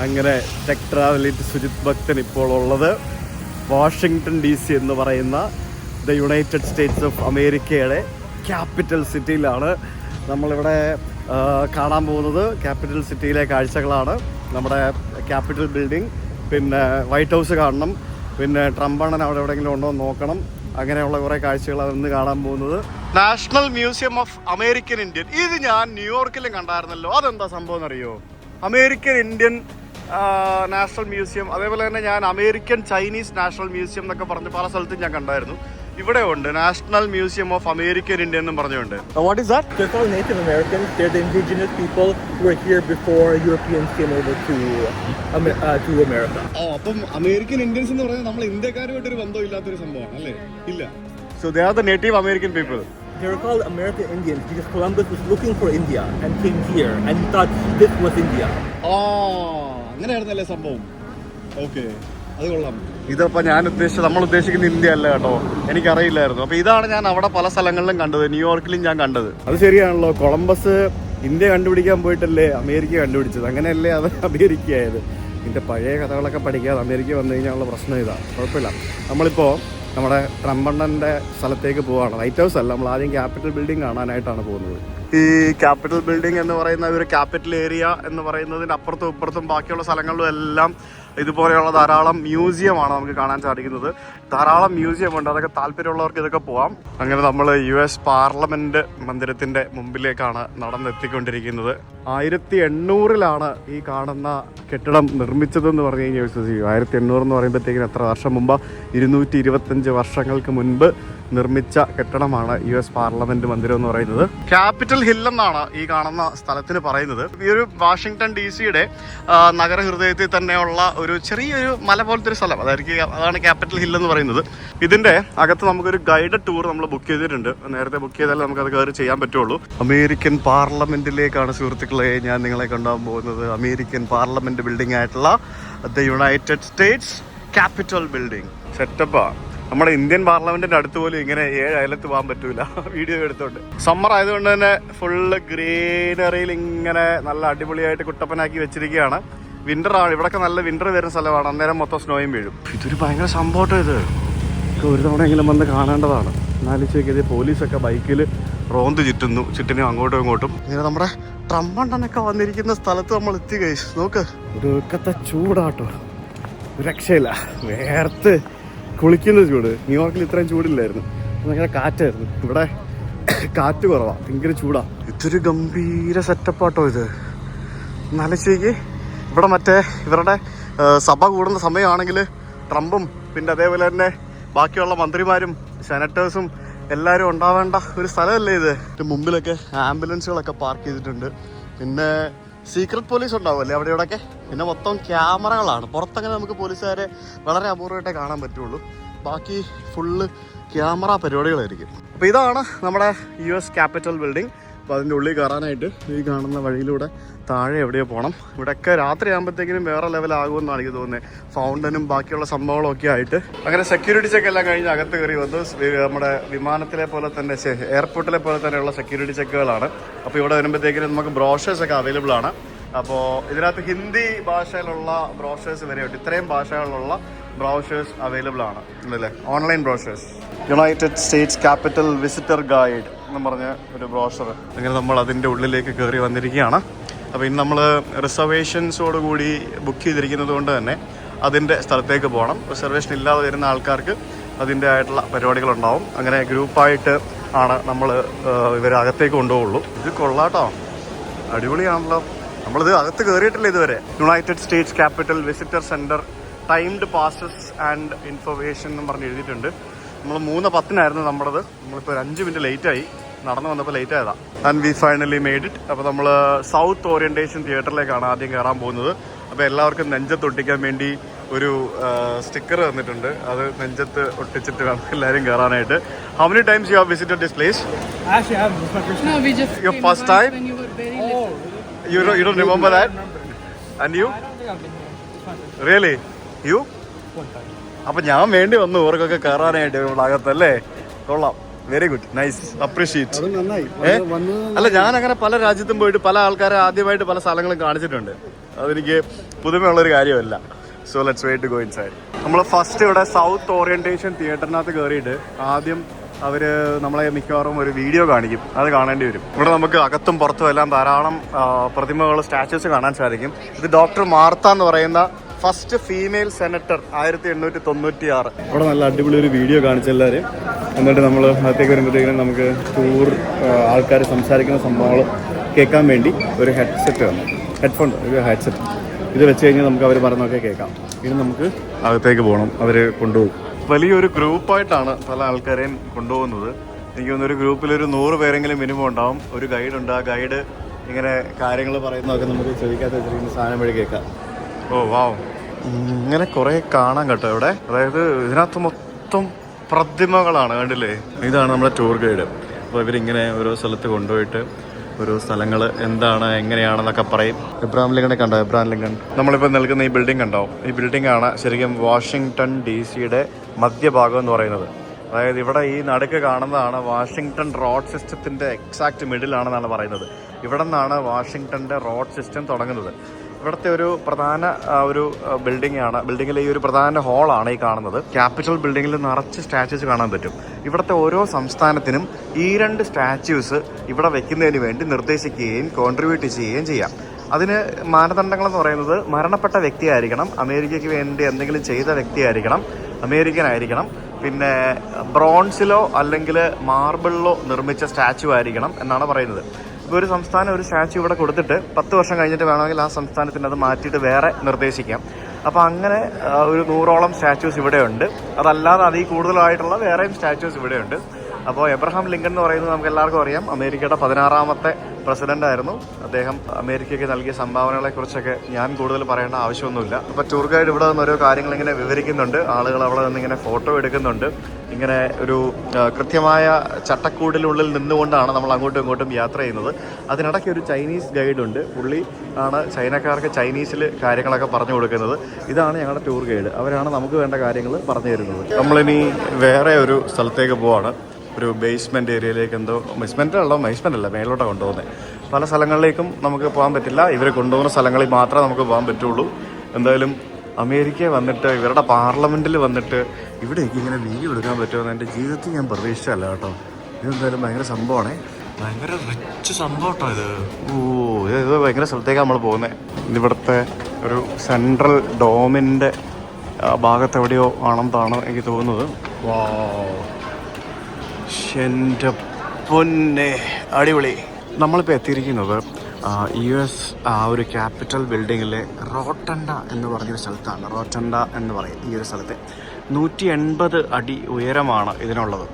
അങ്ങനെ ടെക് ട്രാവലിറ്റ് സുജിത് ഭക്തൻ ഇപ്പോൾ ഉള്ളത് വാഷിങ്ടൺ DC എന്ന് പറയുന്ന ദ യുണൈറ്റഡ് സ്റ്റേറ്റ്സ് ഓഫ് അമേരിക്കയുടെ ക്യാപിറ്റൽ സിറ്റിയിലാണ്. നമ്മളിവിടെ കാണാൻ പോകുന്നത് ക്യാപിറ്റൽ സിറ്റിയിലെ കാഴ്ചകളാണ്. നമ്മുടെ ക്യാപിറ്റൽ ബിൽഡിംഗ്, പിന്നെ വൈറ്റ് ഹൗസ് കാണണം, പിന്നെ ട്രംപ് അണ്ണൻ അവിടെ എവിടെയെങ്കിലും ഉണ്ടോ എന്ന് നോക്കണം. അങ്ങനെയുള്ള കുറേ കാഴ്ചകളാണ് ഇന്ന് കാണാൻ പോകുന്നത്. National museum of American Indian, ഇത് ഞാൻ ന്യൂയോർക്കിലും കണ്ടായിരുന്നല്ലോ. അതെന്താ സംഭവം എന്നറിയോ? അമേരിക്കൻ ഇന്ത്യൻ നാഷണൽ മ്യൂസിയം, അതേപോലെ തന്നെ ഞാൻ അമേരിക്കൻ ചൈനീസ് നാഷണൽ മ്യൂസിയം എന്നൊക്കെ പറഞ്ഞ് പല സ്ഥലത്തും ഞാൻ കണ്ടായിരുന്നു. ഇവിടെ ഉണ്ട് national museum of American India എന്നും പറഞ്ഞുകൊണ്ട്. What is that? They're called Native Americans. They're the indigenous people who were here before Europeans came over to America. അപ്പം അമേരിക്കൻ ഇന്ത്യൻസ് എന്ന് പറയുന്നത് നമ്മൾ ഇന്ത്യക്കാരുമായിട്ട് ഒരു ബന്ധം ഇല്ലാത്തൊരു സംഭവമാണ് അല്ലേ? ഇല്ല. So they are the Native American people. They were called American Indians because Columbus was looking for India and came here and he thought this was India. അങ്ങനെയായിരുന്നല്ലേ സംഭവം? ഓക്കെ, അത് കൊള്ളാം. ഇതിപ്പോൾ നമ്മൾ ഉദ്ദേശിക്കുന്ന ഇന്ത്യ അല്ല കേട്ടോ, എനിക്കറിയില്ലായിരുന്നു. അപ്പോൾ ഇതാണ് ഞാൻ അവിടെ പല സ്ഥലങ്ങളിലും കണ്ടത്, ന്യൂയോർക്കിലും ഞാൻ കണ്ടത്. അത് ശരിയാണല്ലോ, കൊളംബസ് ഇന്ത്യ കണ്ടുപിടിക്കാൻ പോയിട്ടല്ലേ അമേരിക്ക കണ്ടുപിടിച്ചത്, അങ്ങനെയല്ലേ അത് അമേരിക്കയായത്. ഇതിൻ്റെ പഴയ കഥകളൊക്കെ പഠിക്കാതെ അമേരിക്ക വന്നു കഴിഞ്ഞാലുള്ള പ്രശ്നം ഇതാണ്. കുഴപ്പമില്ല. നമ്മളിപ്പോൾ നമ്മുടെ ട്രംപണ്ണൻ്റെ സ്ഥലത്തേക്ക് പോവുകയാണ്. വൈറ്റ് ഹൗസ് അല്ല, നമ്മൾ ആദ്യം ക്യാപിറ്റൽ ബിൽഡിംഗ് കാണാനായിട്ടാണ് പോകുന്നത്. ഈ ക്യാപിറ്റൽ ബിൽഡിംഗ് എന്ന് പറയുന്ന ഒരു ക്യാപിറ്റൽ ഏരിയ എന്ന് പറയുന്നതിന് അപ്പുറത്തും ഇപ്പുറത്തും ബാക്കിയുള്ള സ്ഥലങ്ങളിലും എല്ലാം ഇതുപോലെയുള്ള ധാരാളം മ്യൂസിയമാണ് നമുക്ക് കാണാൻ സാധിക്കുന്നത്. ധാരാളം മ്യൂസിയം ഉണ്ട്, അതൊക്കെ താല്പര്യമുള്ളവർക്ക് ഇതൊക്കെ പോവാം. അങ്ങനെ നമ്മൾ US പാർലമെന്റ് മന്ദിരത്തിന്റെ മുമ്പിലേക്കാണ് നടന്നെത്തിക്കൊണ്ടിരിക്കുന്നത്. 1800 ഈ കാണുന്ന കെട്ടിടം നിർമ്മിച്ചതെന്ന് പറഞ്ഞു കഴിഞ്ഞാൽ വിശ്വസിക്കും. 1800 എന്ന് പറയുമ്പോഴത്തേക്കിന് എത്ര വർഷം മുമ്പ്? 225 വർഷങ്ങൾക്ക് മുൻപ് നിർമ്മിച്ച കെട്ടിടമാണ് US പാർലമെന്റ് മന്ദിരം എന്ന് പറയുന്നത്. ക്യാപിറ്റൽ ഹിൽ എന്നാണ് ഈ കാണുന്ന സ്ഥലത്തിന് പറയുന്നത്. ഈ ഒരു വാഷിങ്ടൺ DC നഗരഹൃദയത്തിൽ തന്നെയുള്ള ഒരു ചെറിയൊരു മല പോലത്തെ ഒരു സ്ഥലം, അതാണ് ക്യാപിറ്റൽ ഹിൽ എന്ന് പറയുന്നത്. ഇതിന്റെ അകത്ത് നമുക്കൊരു ഗൈഡഡ് ടൂർ നമ്മൾ ബുക്ക് ചെയ്തിട്ടുണ്ട്. നേരത്തെ ബുക്ക് ചെയ്താലേ നമുക്കത് കയറി ചെയ്യാൻ പറ്റുള്ളൂ. അമേരിക്കൻ പാർലമെന്റിലേക്കാണ് സുഹൃത്തുക്കളെ ഞാൻ നിങ്ങളെ കൊണ്ടുപോകാൻ പോകുന്നത്. അമേരിക്കൻ പാർലമെന്റ് ബിൽഡിംഗ് ആയിട്ടുള്ള the United States Capitol building സെറ്റപ്പാ. നമ്മുടെ ഇന്ത്യൻ പാർലമെന്റിന്റെ അടുത്ത് പോലും ഇങ്ങനെ 7 അയലത്ത് പോകാൻ പറ്റൂല വീഡിയോ എടുത്തോണ്ട്. സമ്മർ ആയതുകൊണ്ട് തന്നെ ഫുള്ള് ഗ്രീനറിയിൽ ഇങ്ങനെ നല്ല അടിപൊളിയായിട്ട് കുട്ടപ്പനാക്കി വെച്ചിരിക്കുകയാണ്. വിന്റർ ആണ്, ഇവിടൊക്കെ നല്ല വിന്റർ വരുന്ന സ്ഥലമാണ്. അന്നേരം മൊത്തം സ്നോയും വീഴും. ഇതൊരു ഭയങ്കര സംഭവം. ഇത് ഒരു തവണയെങ്കിലും വന്ന് കാണേണ്ടതാണ്. എന്നാലോചിച്ചത് പോലീസൊക്കെ ബൈക്കിൽ റോന്ത് ചുറ്റിനും അങ്ങോട്ടും ഇങ്ങോട്ടും. ഇങ്ങനെ നമ്മുടെ ട്രംപണ്ണനൊക്കെ വന്നിരിക്കുന്ന സ്ഥലത്ത് നമ്മൾ എത്തി. ഗൈസ് നോക്ക്, ഒടുക്കത്തെ ചൂടാട്ടോ, ഒരു രക്ഷയില്ല. വേർത്ത് കുളിക്കുന്ന ചൂട്. ന്യൂയോർക്കിൽ ഇത്രയും ചൂടില്ലായിരുന്നു, ഭയങ്കര കാറ്റായിരുന്നു. ഇവിടെ കാറ്റ് കുറവാണ്, ഭയങ്കര ചൂടാ. ഇതൊരു ഗംഭീര സെറ്റപ്പാട്ടോ ഇത്. എന്നാലോചിക്ക്, ഇവിടെ മറ്റേ ഇവരുടെ സഭ കൂടുന്ന സമയമാണെങ്കിൽ ട്രംപും പിന്നെ അതേപോലെ തന്നെ ബാക്കിയുള്ള മന്ത്രിമാരും സെനറ്റേഴ്സും എല്ലാവരും ഉണ്ടാവേണ്ട ഒരു സ്ഥലമല്ലേ ഇത്. മുമ്പിലൊക്കെ ആംബുലൻസുകളൊക്കെ പാർക്ക് ചെയ്തിട്ടുണ്ട്. പിന്നെ സീക്രട്ട് പോലീസ് ഉണ്ടാവുമല്ലേ അവിടെ ഇവിടെയൊക്കെ. പിന്നെ മൊത്തം ക്യാമറകളാണ്. പുറത്തങ്ങനെ നമുക്ക് പോലീസുകാരെ വളരെ അപൂർവമായിട്ടേ കാണാൻ പറ്റുള്ളൂ. ബാക്കി ഫുള്ള് ക്യാമറ പരിപാടികളായിരിക്കും. അപ്പോൾ ഇതാണ് നമ്മുടെ US ക്യാപിറ്റൽ ബിൽഡിംഗ്. അപ്പോൾ അതിൻ്റെ ഉള്ളിൽ കയറാനായിട്ട് ഈ കാണുന്ന വഴിയിലൂടെ താഴെ എവിടെയോ പോകണം. ഇവിടെയൊക്കെ രാത്രി ആകുമ്പോഴത്തേക്കിനും വേറെ ലെവലാകുമെന്നാണ് എനിക്ക് തോന്നുന്നത്. ഫൗണ്ടനും ബാക്കിയുള്ള സംഭവങ്ങളും ഒക്കെ ആയിട്ട്. അങ്ങനെ സെക്യൂരിറ്റി ചെക്ക് എല്ലാം കഴിഞ്ഞ് അകത്ത് കയറി വന്നു. നമ്മുടെ വിമാനത്തിലെ പോലെ തന്നെ എയർപോർട്ടിലെ പോലെ തന്നെയുള്ള സെക്യൂരിറ്റി ചെക്കുകളാണ്. അപ്പോൾ ഇവിടെ വരുമ്പോഴത്തേക്കിനും നമുക്ക് ബ്രോഷേഴ്സ് ഒക്കെ അവൈലബിൾ ആണ്. അപ്പോൾ ഇതിനകത്ത് ഹിന്ദി ഭാഷയിലുള്ള ബ്രോഷേഴ്സ് വരെയുണ്ട്. ഇത്രയും ഭാഷകളിലുള്ള ബ്രോഷേഴ്സ് അവൈലബിൾ ആണ് അല്ലേ, online brochures. United States Capitol visitor guide എന്ന് പറഞ്ഞ ഒരു ബ്രോഷർ. അങ്ങനെ നമ്മൾ അതിൻ്റെ ഉള്ളിലേക്ക് കയറി വന്നിരിക്കുകയാണ്. അപ്പോൾ ഇന്ന് നമ്മൾ റിസർവേഷൻസോടുകൂടി ബുക്ക് ചെയ്തിരിക്കുന്നത് കൊണ്ട് തന്നെ അതിൻ്റെ സ്ഥലത്തേക്ക് പോകണം. റിസർവേഷൻ ഇല്ലാതെ വരുന്ന ആൾക്കാർക്ക് അതിൻ്റെ ആയിട്ടുള്ള പരിപാടികളുണ്ടാവും. അങ്ങനെ ഗ്രൂപ്പായിട്ട് ആണ് നമ്മൾ ഇവരകത്തേക്ക് കൊണ്ടുപോകുള്ളൂ. ഇത് കൊള്ളാട്ടോ, അടിപൊളിയാണല്ലോ. നമ്മളിത് അകത്ത് കയറിയിട്ടില്ല ഇതുവരെ. United States Capitol visitor centre timed passes and information എന്ന് പറഞ്ഞ് എഴുതിയിട്ടുണ്ട്. നമ്മൾ 3:10 നമ്മുടേത്. നമ്മളിപ്പോൾ ഒരു 5 മിനിറ്റ് ലേറ്റായി, നടന്നു വന്നപ്പോൾ ലേറ്റ് ആയതാണ്. And we finally made it. അപ്പോൾ നമ്മൾ സൗത്ത് ഓറിയൻറ്റേഷൻ തിയേറ്ററിലേക്കാണ് ആദ്യം കയറാൻ പോകുന്നത്. അപ്പോൾ എല്ലാവർക്കും നെഞ്ചത്ത് ഒട്ടിക്കാൻ വേണ്ടി ഒരു സ്റ്റിക്കർ തന്നിട്ടുണ്ട്. അത് നെഞ്ചത്ത് ഒട്ടിച്ചിട്ട് വേണം എല്ലാവരും കയറാനായിട്ട്. How many times you have visited this place? Actually, I haven't. It's my first time. No, we just Your first time? when you were very little. You don't remember that? And you? I don't think I've been here. It's my first time. Really? You? One time. അപ്പം ഞാൻ വേണ്ടി വന്നു ഇവർക്കൊക്കെ കയറാനായിട്ട് ഇവിടെ അകത്തല്ലേ. കൊള്ളാം, very good, nice, appreciate. അല്ല, ഞാൻ അങ്ങനെ പല രാജ്യത്തും പോയിട്ട് പല ആൾക്കാരെ ആദ്യമായിട്ട് പല സ്ഥലങ്ങളും കാണിച്ചിട്ടുണ്ട്. അതെനിക്ക് പുതുമയുള്ളൊരു കാര്യമല്ല. So let's wait to go inside. നമ്മൾ ഫസ്റ്റ് ഇവിടെ സൗത്ത് ഓറിയന്റേഷൻ തിയേറ്ററിനകത്ത് കയറിയിട്ട് ആദ്യം അവർ നമ്മളെ മിക്കവാറും ഒരു വീഡിയോ കാണിക്കും, അത് കാണേണ്ടി വരും. ഇവിടെ നമുക്ക് അകത്തും പുറത്തും എല്ലാം ധാരാളം പ്രതിമകൾ, സ്റ്റാച്യൂസ് കാണാൻ സാധിക്കും. ഇത് ഡോക്ടർ മാർത്ത എന്ന് പറയുന്ന ഫസ്റ്റ് ഫീമെയിൽ സെനറ്റർ 1896. ഇവിടെ നല്ല അടിപൊളി ഒരു വീഡിയോ കാണിച്ചെല്ലാവരും. എന്നിട്ട് നമ്മൾ അകത്തേക്ക് വരുമ്പോഴത്തേക്കും നമുക്ക് ടൂർ ആൾക്കാർ സംസാരിക്കുന്ന സംഭവങ്ങൾ കേൾക്കാൻ വേണ്ടി ഒരു ഹെഡ്സെറ്റ് വന്നു, ഹെഡ്ഫോൺ, ഒരു ഹെഡ്സെറ്റ്. ഇത് വെച്ച് കഴിഞ്ഞാൽ നമുക്ക് അവർ പറഞ്ഞൊക്കെ കേൾക്കാം. ഇത് നമുക്ക് അകത്തേക്ക് പോകണം, അവർ കൊണ്ടുപോകും. വലിയൊരു ഗ്രൂപ്പായിട്ടാണ് പല ആൾക്കാരെയും കൊണ്ടുപോകുന്നത്. എനിക്ക് തോന്നുന്നു ഒരു ഗ്രൂപ്പിലൊരു 100 പേരെങ്കിലും മിനിമം ഉണ്ടാവും. ഒരു ഗൈഡുണ്ട്, ആ ഗൈഡ് ഇങ്ങനെ കാര്യങ്ങൾ പറയുന്നതൊക്കെ നമുക്ക് ചെവിക്കാത്ത വെച്ചിരിക്കുന്ന സാധനം വഴി കേൾക്കാം. ഓ വാവ്, ഇങ്ങനെ കുറേ കാണാൻ കേട്ടോ ഇവിടെ. അതായത് ഇതിനകത്ത് മൊത്തം പ്രതിമകളാണ്, കണ്ടില്ലേ? ഇതാണ് നമ്മുടെ ടൂർ ഗൈഡ്. അപ്പോൾ ഇവരിങ്ങനെ ഓരോ സ്ഥലത്ത് കൊണ്ടുപോയിട്ട് ഓരോ സ്ഥലങ്ങൾ എന്താണ് എങ്ങനെയാണെന്നൊക്കെ പറയും. എബ്രഹാം ലിങ്കനെ കണ്ടോ? എബ്രഹാം ലിങ്കൺ നമ്മളിപ്പോൾ നിൽക്കുന്ന ഈ ബിൽഡിംഗ് കണ്ടോ? ഈ ബിൽഡിംഗ് ആണ് ശരിക്കും വാഷിങ്ടൺ DC-യുടെ മധ്യഭാഗം എന്ന് പറയുന്നത്. അതായത് ഇവിടെ ഈ നടുക്ക് കാണുന്നതാണ് വാഷിങ്ടൺ റോഡ് സിസ്റ്റത്തിൻ്റെ എക്സാക്റ്റ് മിഡിലാണെന്നാണ് പറയുന്നത്. ഇവിടെ നിന്നാണ് വാഷിങ്ടൻ്റെ റോഡ് സിസ്റ്റം തുടങ്ങുന്നത്. ഇവിടുത്തെ ഒരു പ്രധാന ഒരു ബിൽഡിംഗ് ആണ്. ബിൽഡിങ്ങിലെ ഈ ഒരു പ്രധാന ഹോളാണ് ഈ കാണുന്നത്. ക്യാപിറ്റൽ ബിൽഡിങ്ങിൽ നിറച്ച് സ്റ്റാച്യൂസ് കാണാൻ പറ്റും. ഇവിടുത്തെ ഓരോ സംസ്ഥാനത്തിനും ഈ 2 സ്റ്റാച്യൂസ് ഇവിടെ വെക്കുന്നതിന് വേണ്ടി നിർദ്ദേശിക്കുകയും കോൺട്രിബ്യൂട്ട് ചെയ്യുകയും ചെയ്യാം. അതിന് മാനദണ്ഡങ്ങളെന്ന് പറയുന്നത് മരണപ്പെട്ട വ്യക്തിയായിരിക്കണം, അമേരിക്കയ്ക്ക് വേണ്ടി എന്തെങ്കിലും ചെയ്ത വ്യക്തിയായിരിക്കണം, അമേരിക്കൻ ആയിരിക്കണം, പിന്നെ ബ്രോൺസിലോ അല്ലെങ്കിൽ മാർബിളിലോ നിർമ്മിച്ച സ്റ്റാച്യു ആയിരിക്കണം എന്നാണ് പറയുന്നത്. ഇപ്പോൾ ഒരു സംസ്ഥാനം ഒരു സ്റ്റാച്യു ഇവിടെ കൊടുത്തിട്ട് 10 വർഷം കഴിഞ്ഞിട്ട് വേണമെങ്കിൽ ആ സംസ്ഥാനത്തിന് അത് മാറ്റിയിട്ട് വേറെ നിർദ്ദേശിക്കാം. അപ്പോൾ അങ്ങനെ ഒരു 100ഓളം സ്റ്റാച്യൂസ് ഇവിടെയുണ്ട്. അതല്ലാതെ അതിൽ കൂടുതലായിട്ടുള്ള വേറെയും സ്റ്റാച്യൂസ് ഇവിടെയുണ്ട്. അപ്പോൾ എബ്രഹാം ലിങ്കൺ എന്ന് പറയുന്നത് നമുക്ക് എല്ലാവർക്കും അറിയാം, അമേരിക്കയുടെ 16ാമത്തെ പ്രസിഡന്റ് ആയിരുന്നു. അദ്ദേഹം അമേരിക്കയ്ക്ക് നൽകിയ സംഭാവനകളെക്കുറിച്ചൊക്കെ ഞാൻ കൂടുതൽ പറയേണ്ട ആവശ്യമൊന്നുമില്ല. അപ്പോൾ ടൂർ ഗൈഡ് ഇവിടെ നിന്ന് ഓരോ കാര്യങ്ങൾ ഇങ്ങനെ വിവരിക്കുന്നുണ്ട്. ആളുകൾ അവിടെ നിന്ന് ഇങ്ങനെ ഫോട്ടോ എടുക്കുന്നുണ്ട്. ഇങ്ങനെ ഒരു കൃത്യമായ ചട്ടക്കൂടിനുള്ളിൽ നിന്നുകൊണ്ടാണ് നമ്മൾ അങ്ങോട്ടും ഇങ്ങോട്ടും യാത്ര ചെയ്യുന്നത്. അതിനിടയ്ക്ക് ഒരു ചൈനീസ് ഗൈഡുണ്ട്. പുള്ളി ആണ് ചൈനക്കാർക്ക് ചൈനീസിൽ കാര്യങ്ങളൊക്കെ പറഞ്ഞു കൊടുക്കുന്നത്. ഇതാണ് ഞങ്ങളുടെ ടൂർ ഗൈഡ്. അവരാണ് നമുക്ക് വേണ്ട കാര്യങ്ങൾ പറഞ്ഞു തരുന്നത്. നമ്മളിനി വേറെ ഒരു സ്ഥലത്തേക്ക് പോവാണ്. ഒരു ബേസ്മെൻറ്റ് ഏരിയയിലേക്ക്, എന്തോ ബേസ്മെൻ്റ് അല്ല മേലോട്ടാണ് കൊണ്ടുപോകുന്നത്. പല സ്ഥലങ്ങളിലേക്കും നമുക്ക് പോകാൻ പറ്റില്ല. ഇവർ കൊണ്ടുപോകുന്ന സ്ഥലങ്ങളിൽ മാത്രമേ നമുക്ക് പോകാൻ പറ്റുള്ളൂ. എന്തായാലും അമേരിക്ക വന്നിട്ട് ഇവരുടെ പാർലമെൻറ്റിൽ വന്നിട്ട് ഇവിടേക്ക് ഇങ്ങനെ വീഡിയോ എടുക്കാൻ പറ്റുമെന്ന് എൻ്റെ ജീവിതത്തിൽ ഞാൻ പ്രതീക്ഷിച്ചല്ല കേട്ടോ. ഇതെന്തായാലും ഭയങ്കര സംഭവമാണേ, ഭയങ്കര റിച്ച് സംഭവം കേട്ടോ ഇത്. ഇത് ഭയങ്കര സ്ഥലത്തേക്കാണ് നമ്മൾ പോകുന്നത്. ഇവിടുത്തെ ഒരു സെൻട്രൽ ഡോമിൻ്റെ ഭാഗത്തെവിടെയോ ആണെന്നാണ് എനിക്ക് തോന്നുന്നത്. എൻ്റെ പൊന്നെ, അടിപൊളി. നമ്മളിപ്പോൾ എത്തിയിരിക്കുന്നത് US ഒരു ക്യാപിറ്റൽ ബിൽഡിങ്ങിലെ റോട്ടണ്ട എന്ന് പറഞ്ഞൊരു സ്ഥലത്താണ്. റോട്ടണ്ട എന്ന് പറയും ഈ ഒരു സ്ഥലത്തെ. 180 അടി ഉയരമാണ് ഇതിനുള്ളത്.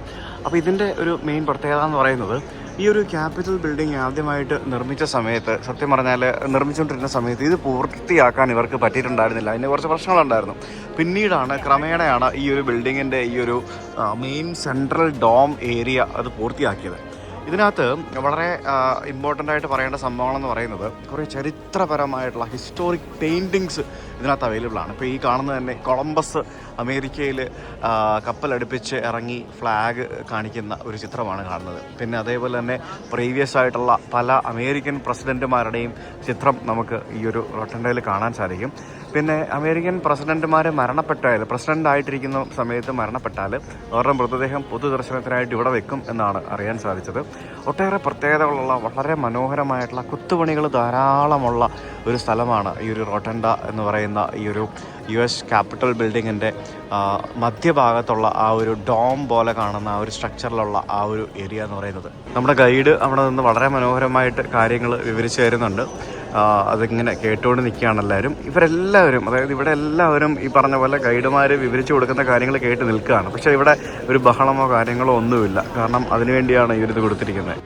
അപ്പോൾ ഇതിൻ്റെ ഒരു മെയിൻ പ്രത്യേകത എന്ന് പറയുന്നത്, ഈ ഒരു ക്യാപിറ്റൽ ബിൽഡിംഗ് ആദ്യമായിട്ട് നിർമ്മിച്ച സമയത്ത്, സത്യം പറഞ്ഞാൽ നിർമ്മിച്ചുകൊണ്ടിരുന്ന സമയത്ത് ഇത് പൂർത്തിയാക്കാൻ ഇവർക്ക് പറ്റിയിട്ടുണ്ടായിരുന്നില്ല. അതിന് കുറച്ച് പ്രശ്നങ്ങളുണ്ടായിരുന്നു. പിന്നീടാണ് ക്രമേണയാണ് ഈ ഒരു ബിൽഡിങ്ങിൻ്റെ ഈ ഒരു മെയിൻ സെൻട്രൽ ഡോം ഏരിയ അത് പൂർത്തിയാക്കിയത്. ഇതിനകത്ത് വളരെ ഇമ്പോർട്ടൻ്റ് ആയിട്ട് പറയേണ്ട സംഭവങ്ങളെന്ന് പറയുന്നത്, കുറേ ചരിത്രപരമായിട്ടുള്ള ഹിസ്റ്റോറിക് പെയിൻറ്റിങ്സ് ഇതിനകത്ത് അവൈലബിൾ ആണ്. ഇപ്പോൾ ഈ കാണുന്നത് തന്നെ കൊളംബസ് അമേരിക്കയിൽ കപ്പലടുപ്പിച്ച് ഇറങ്ങി ഫ്ലാഗ് കാണിക്കുന്ന ഒരു ചിത്രമാണ് കാണുന്നത്. പിന്നെ അതേപോലെ തന്നെ പ്രീവിയസ് ആയിട്ടുള്ള പല അമേരിക്കൻ പ്രസിഡൻറ്റുമാരുടെയും ചിത്രം നമുക്ക് ഈ ഒരു റോട്ടണ്ടയിൽ കാണാൻ സാധിക്കും. പിന്നെ അമേരിക്കൻ പ്രസിഡന്റുമാർ പ്രസിഡന്റ് ആയിട്ടിരിക്കുന്ന സമയത്ത് മരണപ്പെട്ടാൽ അവരുടെ മൃതദേഹം പൊതുദർശനത്തിനായിട്ട് ഇവിടെ വെക്കും എന്നാണ് അറിയാൻ സാധിച്ചത്. ഒട്ടേറെ പ്രത്യേകതകളുള്ള വളരെ മനോഹരമായിട്ടുള്ള കുത്തുപണികൾ ധാരാളമുള്ള ഒരു സ്ഥലമാണ് ഈ ഒരു റോട്ടണ്ട എന്ന് പറയുന്ന ഈ ഒരു US ക്യാപിറ്റൽ ബിൽഡിങ്ങിൻ്റെ മധ്യഭാഗത്തുള്ള ആ ഒരു ഡോം പോലെ കാണുന്ന ആ ഒരു സ്ട്രക്ചറിലുള്ള ആ ഒരു ഏരിയ എന്ന് പറയുന്നത്. നമ്മുടെ ഗൈഡ് അവിടെ നിന്ന് വളരെ മനോഹരമായിട്ട് കാര്യങ്ങൾ വിവരിച്ചു തരുന്നുണ്ട്. അതിങ്ങനെ കേട്ടുകൊണ്ട് നിൽക്കുകയാണ് എല്ലാവരും. ഇവരെല്ലാവരും, അതായത് ഇവിടെ എല്ലാവരും ഈ പറഞ്ഞ പോലെ ഗൈഡുമാർ വിവരിച്ചു കൊടുക്കുന്ന കാര്യങ്ങൾ കേട്ട് നിൽക്കുകയാണ്. പക്ഷേ ഇവിടെ ഒരു ബഹളമോ കാര്യങ്ങളോ ഒന്നുമില്ല. കാരണം അതിനുവേണ്ടിയാണ് ഇവരിത് കൊടുത്തിരിക്കുന്നത്.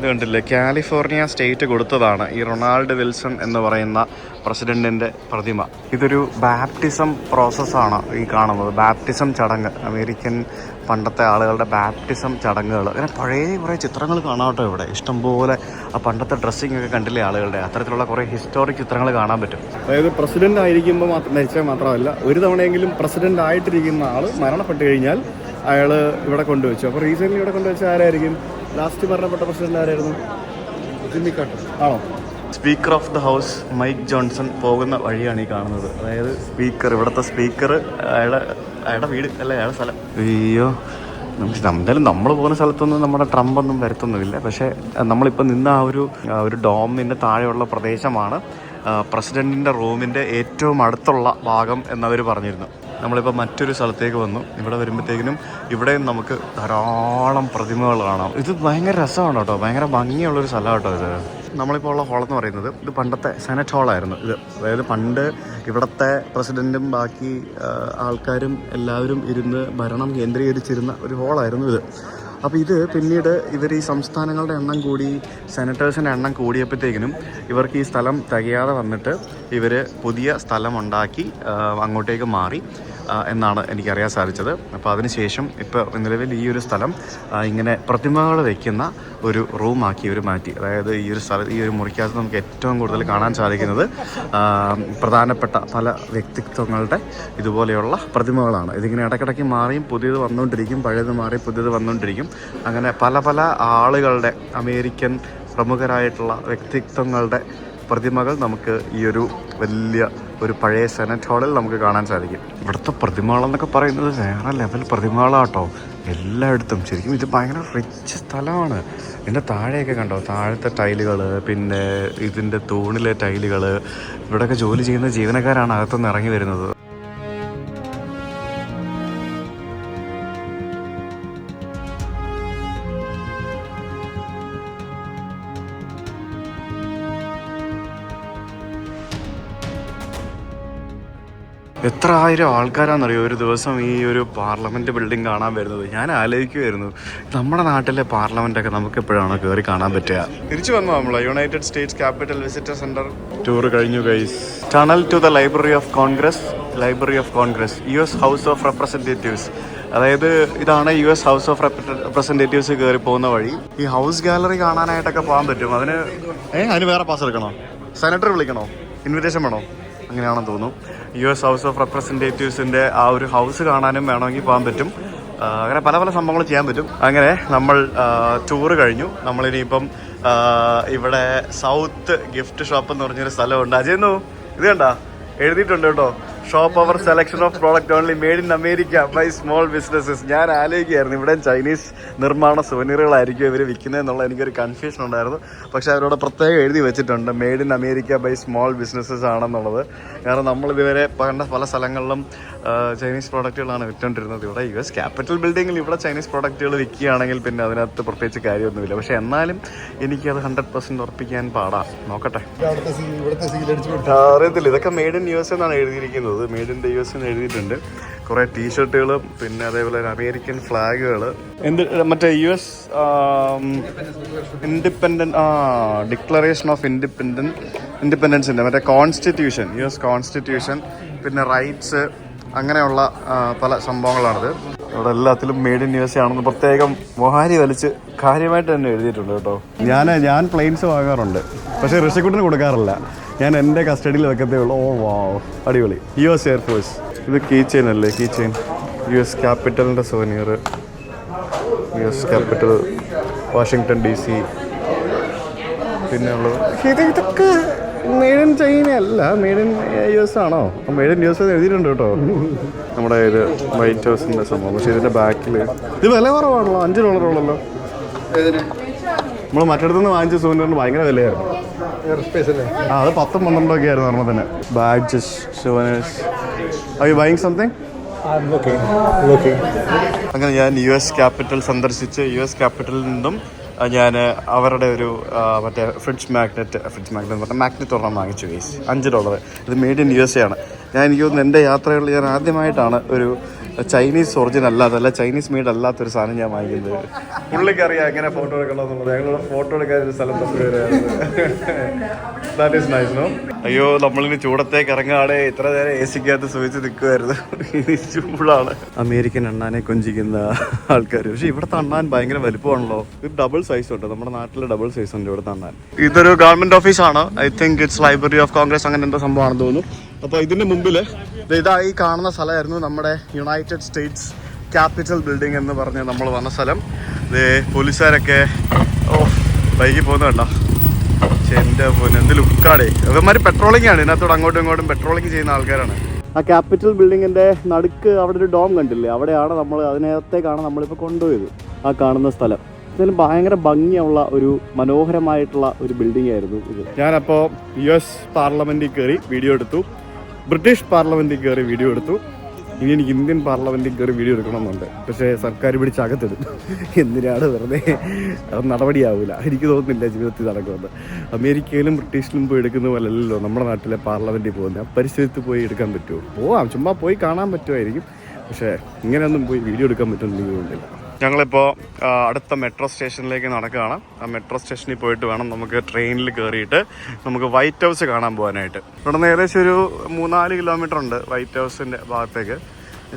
ഇത് കണ്ടില്ലേ, കാലിഫോർണിയ സ്റ്റേറ്റ് കൊടുത്തതാണ് ഈ റൊണാൾഡ് വിൽസൺ എന്ന് പറയുന്ന പ്രസിഡന്റിൻ്റെ പ്രതിമ. ഇതൊരു ബാപ്റ്റിസം പ്രോസസ്സാണ് ഈ കാണുന്നത്. ബാപ്റ്റിസം ചടങ്ങ്, അമേരിക്കൻ പണ്ടത്തെ ആളുകളുടെ ബാപ്റ്റിസം ചടങ്ങുകൾ. അങ്ങനെ പഴയ കുറേ ചിത്രങ്ങൾ കാണാം കേട്ടോ ഇവിടെ. ഇഷ്ടംപോലെ ആ പണ്ടത്തെ ഡ്രസ്സിങ് ഒക്കെ കണ്ടില്ലേ ആളുകളുടെ, അത്തരത്തിലുള്ള കുറേ ഹിസ്റ്റോറിക് ചിത്രങ്ങൾ കാണാൻ പറ്റും. അതായത് പ്രസിഡന്റ് ആയിരിക്കുമ്പോൾ മരിച്ചാൽ മാത്രമല്ല, ഒരു തവണയെങ്കിലും പ്രസിഡന്റ് ആയിട്ടിരിക്കുന്ന ആൾ മരണപ്പെട്ട് കഴിഞ്ഞാൽ അയാൾ ഇവിടെ കൊണ്ടുവച്ചു. അപ്പോൾ റീസെൻ്റ്ലി ഇവിടെ കൊണ്ടുവച്ച ആരായിരിക്കും? ലാസ്റ്റ് മരണപ്പെട്ട പ്രസിഡന്റ് ആരായിരുന്നു? ജിമ്മി കാർട്ടർ ആണോ? Speaker of the house mic Johnson പോകുന്ന വഴിയാണ് ഈ കാണുന്നത്. അതായത് സ്പീക്കർ, ഇവിടുത്തെ സ്പീക്കർ, അയാളുടെ വീട് അല്ല, അയാളുടെ സ്ഥലം. അയ്യോ, എന്തായാലും നമ്മൾ പോകുന്ന സ്ഥലത്തൊന്നും നമ്മുടെ ട്രംപൊന്നും വരുത്തൊന്നുമില്ല. പക്ഷേ നമ്മളിപ്പോൾ നിന്ന ആ ഒരു ഡോമിൻ്റെ താഴെയുള്ള പ്രദേശമാണ് പ്രസിഡൻറ്റിൻ്റെ റൂമിൻ്റെ ഏറ്റവും അടുത്തുള്ള ഭാഗം എന്നവർ പറഞ്ഞിരുന്നു. നമ്മളിപ്പോൾ മറ്റൊരു സ്ഥലത്തേക്ക് വന്നു. ഇവിടെ വരുമ്പോഴത്തേക്കിനും ഇവിടെയും നമുക്ക് ധാരാളം പ്രതിമകൾ കാണാം. ഇത് ഭയങ്കര രസമാണ് കേട്ടോ, ഭയങ്കര ഭംഗിയുള്ളൊരു സ്ഥലമാണ് കേട്ടോ ഇത്. നമ്മളിപ്പോൾ ഉള്ള ഹോളെന്ന് പറയുന്നത് ഇത് പണ്ടത്തെ സെനറ്റ് ഹോളായിരുന്നു ഇത്. അതായത് പണ്ട് ഇവിടുത്തെ പ്രസിഡൻറ്റും ബാക്കി ആൾക്കാരും എല്ലാവരും ഇരുന്ന് ഭരണം കേന്ദ്രീകരിച്ചിരുന്ന ഒരു ഹോളായിരുന്നു ഇത്. അപ്പോൾ ഇത് പിന്നീട് ഇവർ ഈ സംസ്ഥാനങ്ങളുടെ എണ്ണം കൂടി, സെനറ്റേഴ്സിൻ്റെ എണ്ണം കൂടിയപ്പോഴത്തേക്കിനും ഇവർക്ക് ഈ സ്ഥലം തികയാതെ വന്നിട്ട് ഇവർ പുതിയ സ്ഥലം ഉണ്ടാക്കി അങ്ങോട്ടേക്ക് മാറി എന്നാണ് എനിക്കറിയാൻ സാധിച്ചത്. അപ്പോൾ അതിനുശേഷം ഇപ്പോൾ നിലവിൽ ഈ ഒരു സ്ഥലം ഇങ്ങനെ പ്രതിമകൾ വയ്ക്കുന്ന ഒരു റൂമാക്കി ഇവർ മാറ്റി. അതായത് ഈ ഒരു മുറിക്കകത്ത് നമുക്ക് ഏറ്റവും കൂടുതൽ കാണാൻ സാധിക്കുന്നത് പ്രധാനപ്പെട്ട പല വ്യക്തിത്വങ്ങളുടെ ഇതുപോലെയുള്ള പ്രതിമകളാണ്. ഇതിങ്ങനെ ഇടയ്ക്കിടയ്ക്ക് മാറിയും പുതിയത് വന്നുകൊണ്ടിരിക്കും, പഴയത് മാറി പുതിയത് വന്നുകൊണ്ടിരിക്കും. അങ്ങനെ പല പല ആളുകളുടെ, അമേരിക്കൻ പ്രമുഖരായിട്ടുള്ള വ്യക്തിത്വങ്ങളുടെ പ്രതിമകൾ നമുക്ക് ഈ ഒരു വലിയ ഒരു പഴയ സെനറ്റ് ഹാളിൽ നമുക്ക് കാണാൻ സാധിക്കും. ഇവിടുത്തെ പ്രതിമകളെന്നൊക്കെ പറയുന്നത് വേറെ ലെവൽ പ്രതിമകളാട്ടോ എല്ലായിടത്തും. ശരിക്കും ഇത് ഭയങ്കര റിച്ച് സ്ഥലമാണ്. ഇതിൻ്റെ താഴെയൊക്കെ കണ്ടോ, താഴത്തെ ടൈലുകൾ, പിന്നെ ഇതിൻ്റെ തൂണിലെ ടൈലുകൾ. ഇവിടെയൊക്കെ ജോലി ചെയ്യുന്ന ജീവനക്കാരാണ് അകത്തുനിന്ന് ഇറങ്ങി വരുന്നത്. എത്ര ആയിരം ആൾക്കാരാണെന്നറിയോ ഒരു ദിവസം ഈ ഒരു പാർലമെൻറ്റ് ബിൽഡിംഗ് കാണാൻ വരുന്നത്. ഞാൻ ആലോചിക്കുമായിരുന്നു, നമ്മുടെ നാട്ടിലെ പാർലമെൻറ്റൊക്കെ നമുക്ക് എപ്പോഴാണ് കയറി കാണാൻ പറ്റുക. തിരിച്ചു വന്നു നമ്മൾ United States Capitol visitor centre tour കഴിഞ്ഞു guys. Tunnel to the library of Congress, US house of representatives. അതായത് ഇതാണ് US ഹൗസ് ഓഫ് റെപ്രസെൻറ്റേറ്റീവ്സ് കയറി പോകുന്ന വഴി. ഈ ഹൗസ് ഗാലറി കാണാനായിട്ടൊക്കെ പോകാൻ പറ്റും. അതിന് വേറെ പാസ് എടുക്കണോ? സെനറ്റർ വിളിക്കണോ? ഇൻവിറ്റേഷൻ വേണോ? അങ്ങനെയാണെന്ന് തോന്നുന്നു. US ഹൗസ് ഓഫ് റെപ്രസെൻറ്റേറ്റീവ്സിൻ്റെ ആ ഒരു ഹൗസ് കാണാനും വേണമെങ്കിൽ പോകാൻ പറ്റും. അങ്ങനെ പല പല സംഭവങ്ങൾ ചെയ്യാൻ പറ്റും. അങ്ങനെ നമ്മൾ ടൂറ് കഴിഞ്ഞു. നമ്മളിനിയിപ്പം ഇവിടെ സൗത്ത് ഗിഫ്റ്റ് ഷോപ്പ് എന്ന് പറഞ്ഞൊരു സ്ഥലമുണ്ട്. അജയന്നു ഇത് കണ്ടാ എഴുതിയിട്ടുണ്ട് കേട്ടോ, shop our selection of product only made in America by small businesses. ഞാൻ ആലോചിക്കുകയായിരുന്നു ഇവിടെ ചൈനീസ് നിർമ്മാണ സുവനീറുകളായിരിക്കും ഇവർ വിൽക്കുന്നതെന്നുള്ള എനിക്കൊരു കൺഫ്യൂഷൻ ഉണ്ടായിരുന്നു. പക്ഷേ അവരോട് പ്രത്യേകം എഴുതി വെച്ചിട്ടുണ്ട് made in America by small businesses ആണെന്നുള്ളത്. കാരണം നമ്മളിതുവരെ കണ്ട പല സ്ഥലങ്ങളിലും ചൈനീസ് പ്രോഡക്റ്റുകളാണ് വിറ്റുകൊണ്ടിരുന്നത്. ഇവിടെ US ക്യാപിറ്റൽ ബിൽഡിങ്ങിൽ ഇവിടെ ചൈനീസ് പ്രോഡക്റ്റുകൾ വിൽക്കുകയാണെങ്കിൽ പിന്നെ അതിനകത്ത് പ്രത്യേകിച്ച് കാര്യമൊന്നുമില്ല. പക്ഷേ എന്നാലും എനിക്കത് 100% ഉറപ്പിക്കാൻ പാടാം. നോക്കട്ടെ, അറിയത്തില്ല. ഇതൊക്കെ മെയ്ഡ് ഇൻ US എന്നാണ് എഴുതിയിരിക്കുന്നത്. മെയ്ഡ് ഇൻ ദ US എന്ന് എഴുതിയിട്ടുണ്ട്. കുറേ ടീഷർട്ടുകളും പിന്നെ അതേപോലെ അമേരിക്കൻ ഫ്ലാഗുകൾ, മറ്റേ US ഡിക്ലറേഷൻ ഓഫ് ഇൻഡിപെൻഡൻസിൻ്റെ മറ്റേ കോൺസ്റ്റിറ്റ്യൂഷൻ, US കോൺസ്റ്റിറ്റ്യൂഷൻ, പിന്നെ റൈറ്റ്സ്, അങ്ങനെയുള്ള പല സംഭവങ്ങളാണിത്. ഇവിടെ എല്ലാത്തിലും മെയ്ഡ് ഇൻ US ആണെന്ന് പ്രത്യേകം മൊഹാരി വലിച്ച് കാര്യമായിട്ട് തന്നെ എഴുതിയിട്ടുണ്ട് കേട്ടോ. ഞാൻ പ്ലെയിൻസ് വാങ്ങാറുണ്ട്, പക്ഷേ ഋഷിക്കുട്ടിന് കൊടുക്കാറില്ല. ഞാൻ എൻ്റെ കസ്റ്റഡിയിൽ വെക്കത്തേ ഉള്ളൂ. ഓ വാവ്, അടിപൊളി. US air force. ഇത് കീ ചെയിൻ അല്ലേ? കീ ചെയിൻ US ക്യാപിറ്റലിൻ്റെ souvenir, US Capitol, Washington DC. പിന്നെ ഉള്ളത് ഇതൊക്കെ മെയ്ഡ് ഇൻ ചൈന അല്ല, മെയ്ഡ് ഇൻ US ആണോ? മെയ്ഡ് ഇൻ US എഴുതിയിട്ടുണ്ട് കേട്ടോ. നമ്മുടെ ഇത് വൈറ്റ് ഹൗസിൻ്റെ സംഭവം. പക്ഷേ ഇതിൻ്റെ ബാക്കിൽ ഇത് വില കുറവാണല്ലോ, $5 നമ്മൾ മറ്റിടത്തുനിന്ന് വാങ്ങിച്ച സൂര്യന് ഭയങ്കര വിലയായിരുന്നു. അത് 10-12 ഒക്കെ ആയിരുന്നു പറഞ്ഞത് തന്നെ. Badges, souvenirs. Are you buying something? I'm looking. അങ്ങനെ ഞാൻ US ക്യാപിറ്റൽ സന്ദർശിച്ച് US ക്യാപിറ്റലിൽ നിന്നും ഞാൻ അവരുടെ ഒരു മറ്റേ ഫ്രിഡ്ജ് മാഗ്നറ്റ് ഒരെണ്ണം വാങ്ങിച്ചു ഗൈസ്. $5. ഇത് മെയ്ഡ് ഇൻ USA ആണ്. എനിക്ക് തോന്നുന്നു എൻ്റെ യാത്രകളിൽ ഞാൻ ആദ്യമായിട്ടാണ് ഒരു ചൈനീസ് ഒറിജിൻ അല്ലാതല്ല, ചൈനീസ് മെയ്ഡ് അല്ലാത്തൊരു സാധനം ഞാൻ വാങ്ങിക്കുന്നത്. പുള്ളിക്കറിയാം എങ്ങനെ ഫോട്ടോ എടുക്കണം എന്നുള്ളത്. ഞങ്ങൾ ഫോട്ടോ എടുക്കാൻ ഒരു സ്ഥലം ദാറ്റ് ഈസ് നൈസ് നോ. അയ്യോ, നമ്മളിനി ചൂടത്തേക്ക് ഇറങ്ങാടെ ഇത്ര നേരം എ സിക്കകത്ത് സുഖിച്ച് നിൽക്കുമായിരുന്നു. ഇനി ചൂടാണ്. അമേരിക്കൻ അണ്ണാനെ കൊഞ്ചിക്കുന്ന ആൾക്കാർ. പക്ഷെ ഇവിടുത്തെ അണ്ണാൻ ഭയങ്കര വലുപ്പമാണല്ലോ. ഇത് ഡബിൾ സൈസ് ഉണ്ട്. നമ്മുടെ നാട്ടിൽ ഡബിൾ സൈസ് ഉണ്ട് ഇവിടുത്തെ അണ്ണാൻ. ഇതൊരു ഗവൺമെന്റ് ഓഫീസാണ്. I think it's library of Congress, അങ്ങനെ എന്തോ സംഭവമാണെന്ന് തോന്നുന്നു. അപ്പോൾ ഇതിന്റെ മുമ്പിൽ ഇതായി കാണുന്ന സ്ഥലമായിരുന്നു നമ്മുടെ യുണൈറ്റഡ് സ്റ്റേറ്റ്സ് ക്യാപിറ്റൽ ബിൽഡിംഗ് എന്ന് പറഞ്ഞ് നമ്മൾ വന്ന സ്ഥലം. പോലീസുകാരൊക്കെ ബൈക്കിൽ പോകുന്ന കണ്ടോ. എൻ്റെ പോലെ എന്ത് ലുക്കാടേ. അവന്മാർ പെട്രോളിംഗ് ആണ്, ഇതിനകത്തോട് അങ്ങോട്ടും ഇങ്ങോട്ടും പെട്രോളിംഗ് ചെയ്യുന്ന ആൾക്കാരാണ്. ആ ക്യാപിറ്റൽ ബിൽഡിങ്ങിൻ്റെ നടുക്ക് അവിടെ ഒരു ഡോം കണ്ടില്ലേ, അവിടെയാണ് നമ്മൾ, അതിനകത്തേക്കാണ് നമ്മളിപ്പോൾ കൊണ്ടുപോയത്. ആ കാണുന്ന സ്ഥലം ഇതിന് ഭയങ്കര ഭംഗിയുള്ള ഒരു മനോഹരമായിട്ടുള്ള ഒരു ബിൽഡിംഗ് ആയിരുന്നു ഇത്. ഞാനപ്പോൾ US പാർലമെൻറ്റിൽ കയറി വീഡിയോ എടുത്തു, ബ്രിട്ടീഷ് പാർലമെൻറ്റിൽ കയറി വീഡിയോ എടുത്തു. ഇനി എനിക്ക് ഇന്ത്യൻ പാർലമെൻറ്റിൽ കയറി വീഡിയോ എടുക്കണമെന്നുണ്ട്. പക്ഷേ സർക്കാർ പിടിച്ച് അകത്തിടും. എന്തിനാണ് വെറുതെ, അത് നടപടിയാവില്ല. എനിക്ക് തോന്നുന്നില്ല ജീവിതത്തിൽ നടക്കുമെന്ന്. അമേരിക്കയിലും ബ്രിട്ടീഷിലും പോയി എടുക്കുന്ന പോലെ അല്ലല്ലോ നമ്മുടെ നാട്ടിലെ പാർലമെൻറ്റിൽ പോകുന്നത്. ആ പരിസരത്ത് പോയി എടുക്കാൻ പറ്റുമോ? പോവാം, ചുമ്മാ പോയി കാണാൻ പറ്റുമായിരിക്കും. പക്ഷേ ഇങ്ങനെയൊന്നും പോയി വീഡിയോ എടുക്കാൻ പറ്റുമെന്ന് തോന്നുന്നില്ല. ഞങ്ങളിപ്പോൾ അടുത്ത മെട്രോ സ്റ്റേഷനിലേക്ക് നടക്കുകയാണ്. ആ മെട്രോ സ്റ്റേഷനിൽ പോയിട്ട് വേണം നമുക്ക് ട്രെയിനിൽ കയറിയിട്ട് നമുക്ക് വൈറ്റ് ഹൗസ് കാണാൻ പോകാനായിട്ട്. ഇവിടെ നിന്ന് ഏകദേശം ഒരു 3-4 കിലോമീറ്റർ ഉണ്ട് വൈറ്റ് ഹൗസിൻ്റെ ഭാഗത്തേക്ക്.